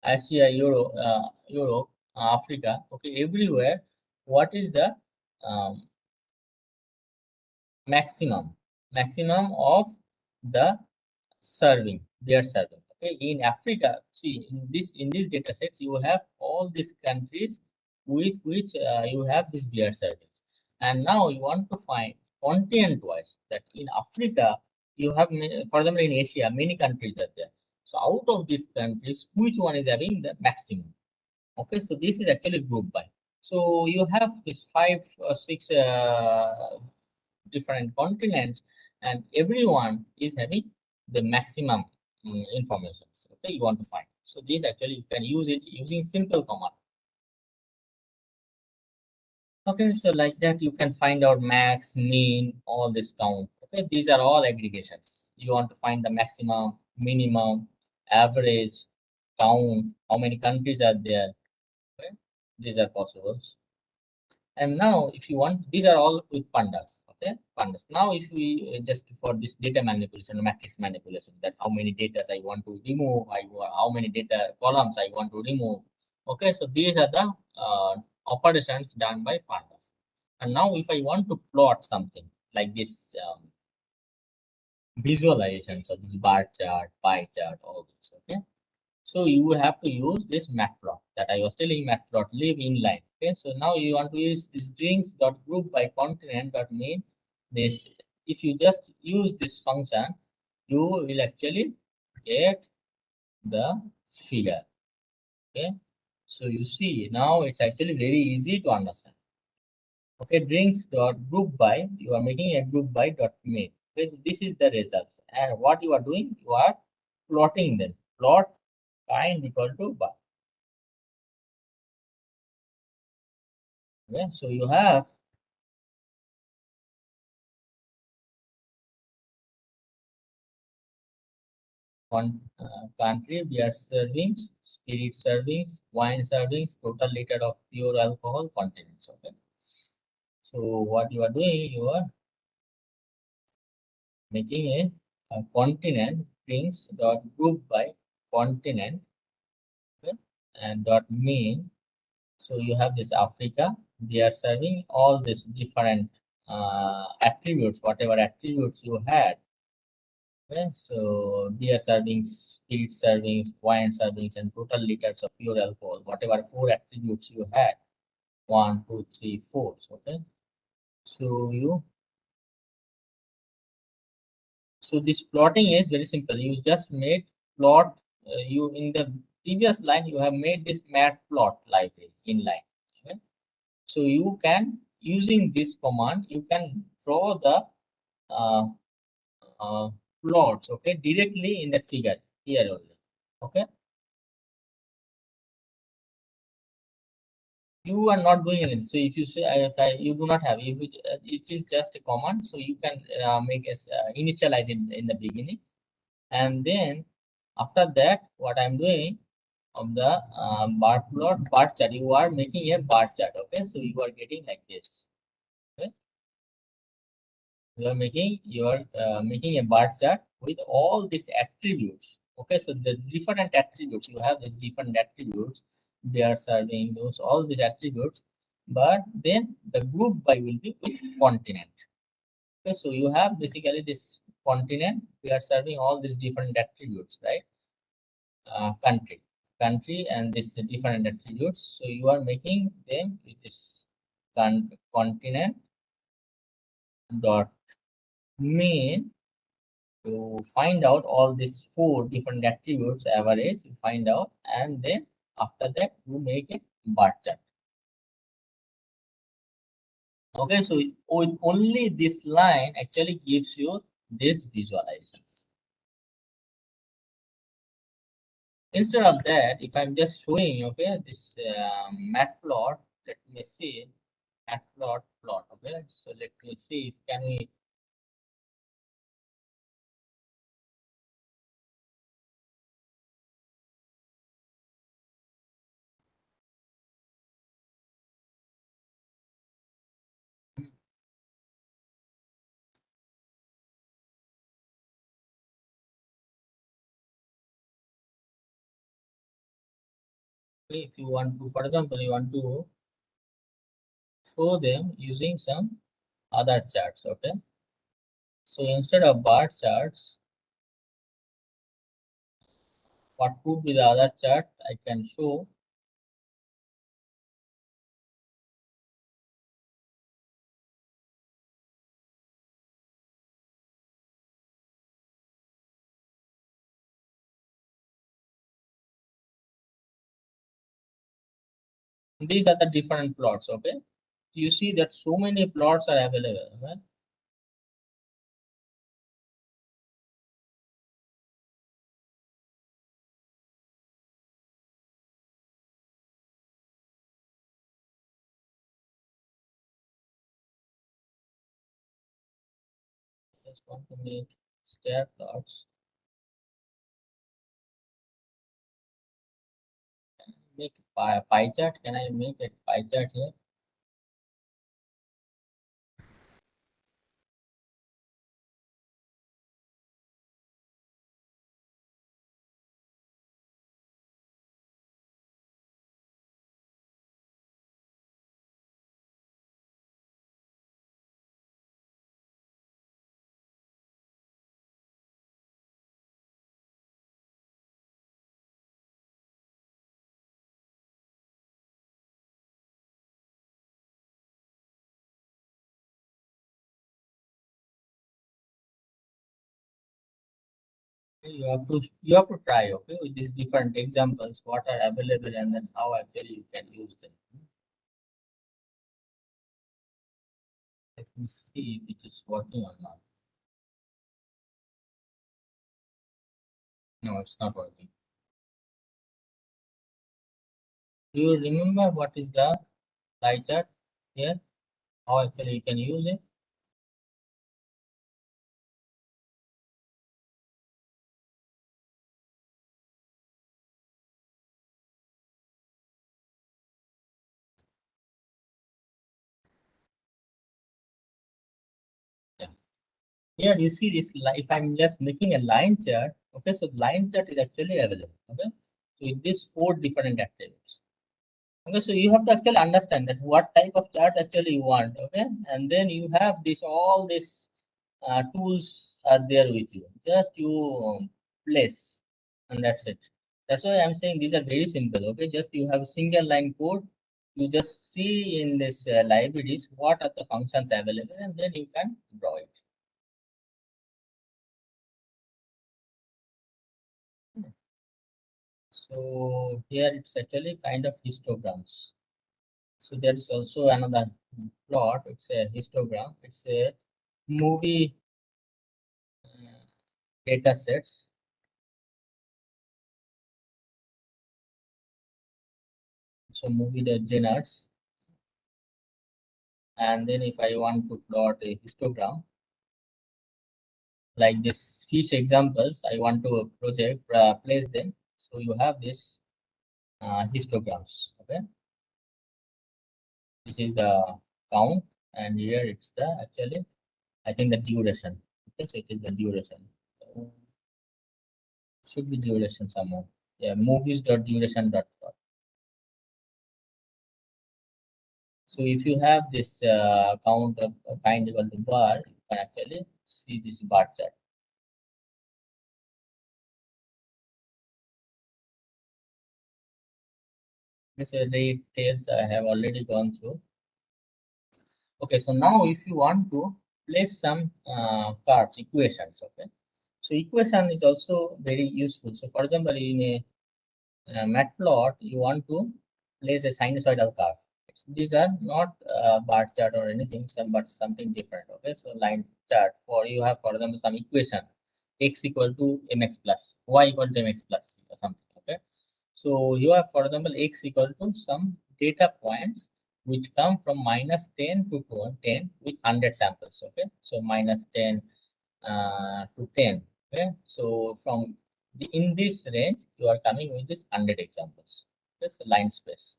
Asia, Europe, Africa, okay, everywhere. What is the maximum of the serving, their serving? Okay, in Africa, see in this data sets you have all these countries which you have this beer servings, and now you want to find continent wise that in Africa you have for example in Asia many countries are there. So out of these countries, which one is having the maximum? Okay, so this is actually group by. So you have this 5 or 6 different continents, and everyone is having the maximum information. Okay, you want to find. So this actually you can use it using simple command. Okay, so like that you can find out max, mean, all this count. Okay, these are all aggregations. You want to find the maximum, minimum, average, count, how many countries are there. Okay, these are possible. And now if you want, these are all with pandas. Okay, pandas. Now if we just for this data manipulation, matrix manipulation, that how many data I want to remove, how many data columns I want to remove. Okay, so these are the operations done by pandas. And now if I want to plot something like this visualization, so this bar chart, pie chart, all this. Okay, so you have to use this matplot that I was telling, matplot live inline. Okay, so now you want to use this drinks dot group by continent dot mean this. If you just use this function, you will actually get the figure. Okay, so you see now it's actually very easy to understand. Okay, drinks dot group by, you are making a group by dot mean. Okay, so this is the results, and what you are doing, you are plotting them. Plot kind equal to bar. Okay, so you have country, beer servings, spirit servings, wine servings, total liter of pure alcohol continents. Okay, so what you are doing, you are making a continent prints dot group by continent, okay, and dot main. So you have this Africa. They are serving all these different attributes, whatever attributes you had. Okay, so beer servings, spirit servings, wine servings, and total liters of pure alcohol, whatever 4 attributes you had. 1, 2, 3, 4. Okay, so this plotting is very simple. You just made plot. You in the previous line you have made this matplot library inline. Okay, so you can using this command you can draw the uh, uh, plots, okay, directly in the figure here only. Okay, you are not doing anything. So if you say you do not have, if it is just a command, so you can make as initialize in the beginning, and then after that what I'm doing of the bar plot bar chart, you are making a bar chart. Okay, so you are getting like this. Okay, you are making a bar chart with all these attributes. Okay, so the different attributes you have, these different attributes, they are serving those all these attributes, but then the group by will be with continent. Okay, so you have basically this continent, we are serving all these different attributes, right? Country and this different attributes, so you are making them with this continent dot main to find out all these 4 different attributes average, you find out, and then after that you make a bar chart. Okay, so with only this line actually gives you these visualizations. Instead of that, if I'm just showing, okay, this matplot, let me see matplot plot. Okay, so let me see if can we. Okay, if you want to, for example, you want to show them using some other charts. Okay, so instead of bar charts, what could be the other chart I can show? These are the different plots. Okay, you see that so many plots are available. Right? Just want to make stair plots. Make pie chart. Can I make a pie chart here? You have to try, okay, with these different examples what are available and then how actually you can use them. Let me see if it is working or not. No, it's not working. Do you remember what is the pie chart here? How actually you can use it? Yeah. here you see this, if I'm just making a line chart, okay, so line chart is actually available, okay. So with these 4 different attributes. Okay, so you have to actually understand that what type of charts actually you want, okay, and then you have this all these tools are there with you. Just you place, and that's it. That's why I'm saying these are very simple. Okay, just you have a single line code. You just see in this libraries what are the functions available, and then you can draw it. So here it's actually kind of histograms. So there is also another plot. It's a histogram. It's a movie data sets. So movie genres. And then if I want to plot a histogram, like this fish examples, I want to project place them. So you have this histograms. Okay, this is the count, and here it's the actually I think the duration. Okay, so it is the duration. So should be duration somewhere. Yeah, movies dot duration dot plot. So if you have this count of kind equal to bar, you can actually see this bar chart. This details I have already gone through. Okay, so now if you want to place some curves, equations, okay. So equation is also very useful. So for example, in a matplot, you want to place a sinusoidal curve. These are not bar chart or anything, but something different. Okay, so line chart for you have, for example, some equation x equal to mx plus y equal to mx plus or something. Okay, so you have, for example, x equal to some data points which come from -10 to 10 with 100 samples. Okay, so -10 to 10. Okay, so from in this range you are coming with this 100 examples. That's a line space.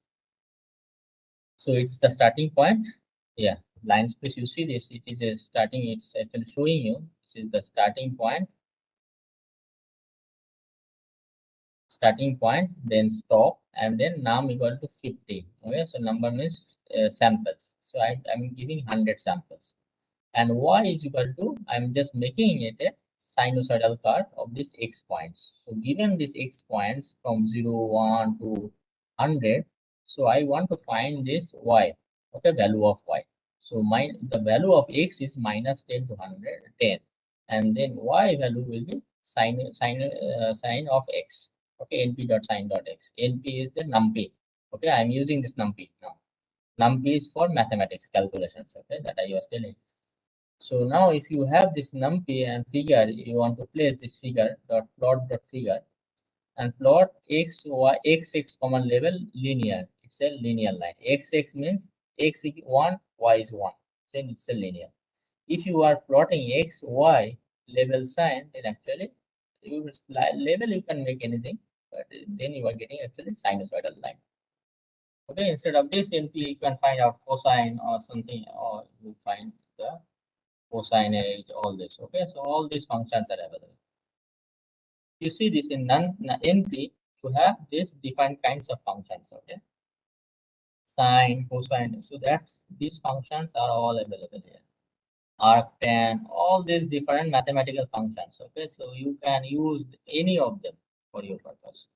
So it's the starting point. Yeah, line space, you see this, it is a starting, it's actually showing you this is the starting point, then stop, and then num equal to 50. Okay, so number means samples. So I'm giving 100 samples, and y is equal to, I'm just making it a sinusoidal curve of these x points. So given these x points from 0, 1 to 100, so I want to find this y, okay, value of y. So the value of x is -10 to 110, and then y value will be sine of x. Okay, np dot sine dot x. Np is the numpy. Okay, I'm using this numpy now. Numpy is for mathematics calculations. Okay, that I was telling. So now if you have this numpy and figure, you want to place this figure dot plot dot figure and plot x, y, x common level linear. It's a linear line. X means x is 1, y is 1. Then it's a linear. If you are plotting x, y level sign, then actually you level you can make anything, but then you are getting actually sinusoidal line. Okay, instead of this NP, you can find out cosine or something, or you find the cosine age, all this. Okay, so all these functions are available. You see this in NP, you have these different kinds of functions. Okay, sine, cosine. So that's these functions are all available here. Arctan, all these different mathematical functions. Okay, so you can use any of them for your purpose.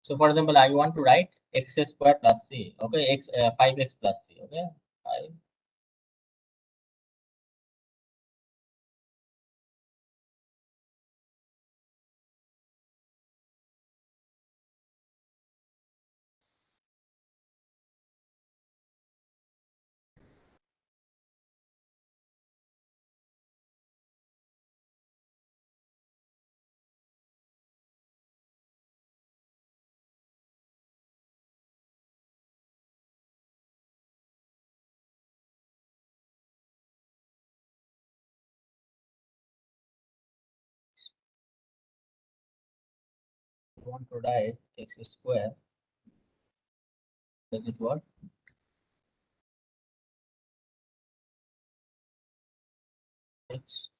So for example, I want to write x square plus c. Okay, 5x plus c. Okay, 5. Want to write x square, does it work? It's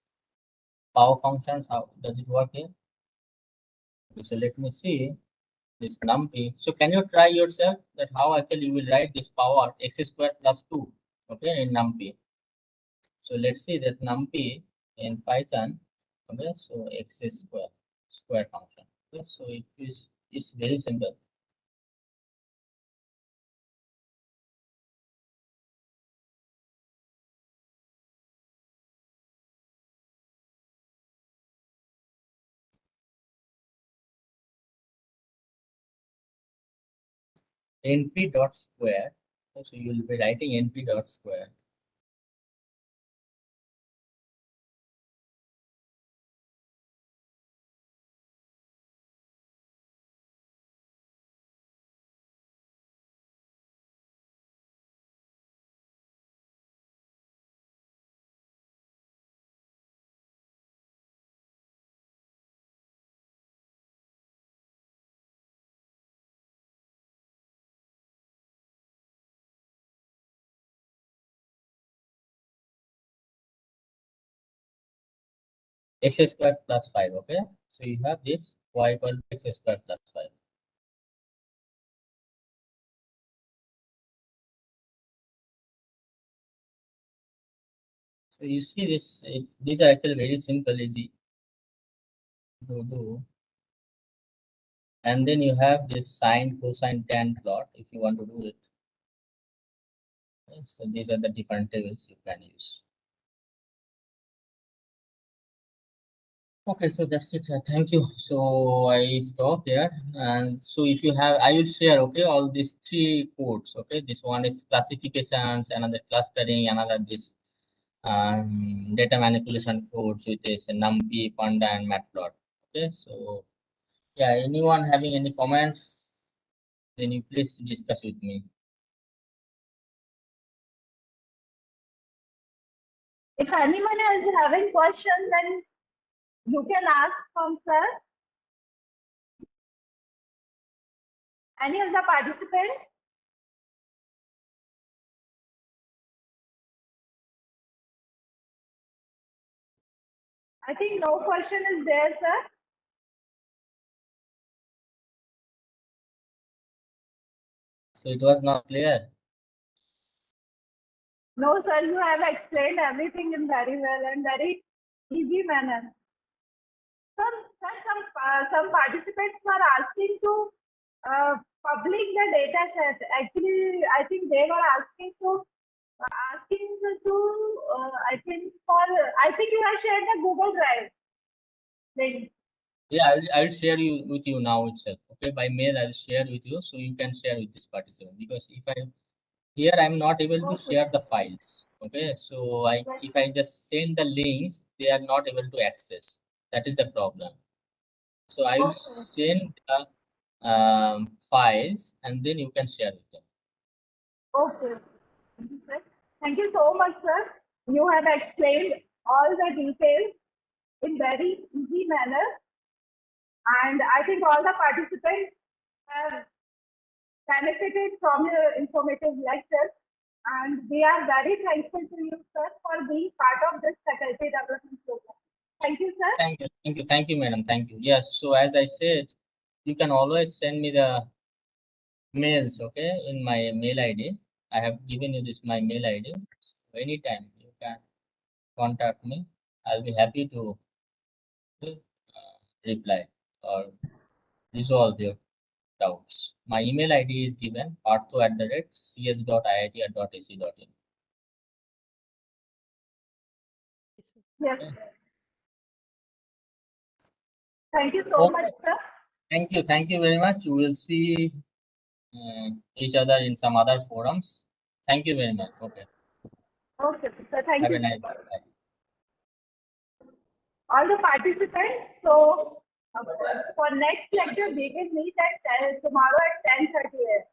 power functions. How does it work here? Okay, so let me see this numpy. So can you try yourself that how actually you will write this power x square plus 2, okay, in numpy. So let's see that numpy in Python, okay, so x square function. Okay, so it's very simple. np dot square. So you will be writing np dot square. X square plus 5, okay. So you have this y equal to x square plus 5. So you see this, these are actually very simple, easy to do. And then you have this sine, cosine, tan plot if you want to do it. Okay, so these are the different tables you can use. Okay, so that's it. Thank you. So I stop here. And so if you have, I will share, okay, all these 3 codes. Okay, this one is classifications, another clustering, another this data manipulation codes with this numpy, panda, and matplot. Okay, so yeah, anyone having any comments, then you please discuss with me. If anyone is having questions, then you can ask from sir. Any of the participants? I think no question is there, sir. So it was not clear. No, sir, you have explained everything in very well and very easy manner. Some participants were asking to publish the data set. Actually, I think they were asking to I think you have shared the Google Drive link. Yeah, I'll share you with you now itself. Okay, by mail I'll share with you, so you can share with this participant, because here I'm not able to share the files. Okay, so if I just send the links, they are not able to access. That is the problem. So I will send the files, and then you can share with them. Okay. Thank you so much, sir. You have explained all the details in very easy manner. And I think all the participants have benefited from your informative lecture. And we are very thankful to you, sir, for being part of this faculty development program. Thank you, sir. Thank you, madam. Thank you. Yes. So as I said, you can always send me the mails, okay, in my mail ID. I have given you this my mail ID. So anytime you can contact me. I'll be happy to reply or resolve your doubts. My email ID is given partho@cs.iit.ac.in. Yes. Thank you so much, sir. Thank you very much. We will see each other in some other forums. Thank you very much. Okay. Okay, sir. Thank Have you. a nice day. All the participants. So for next lecture, we will meet at tomorrow at 10:30 a.m.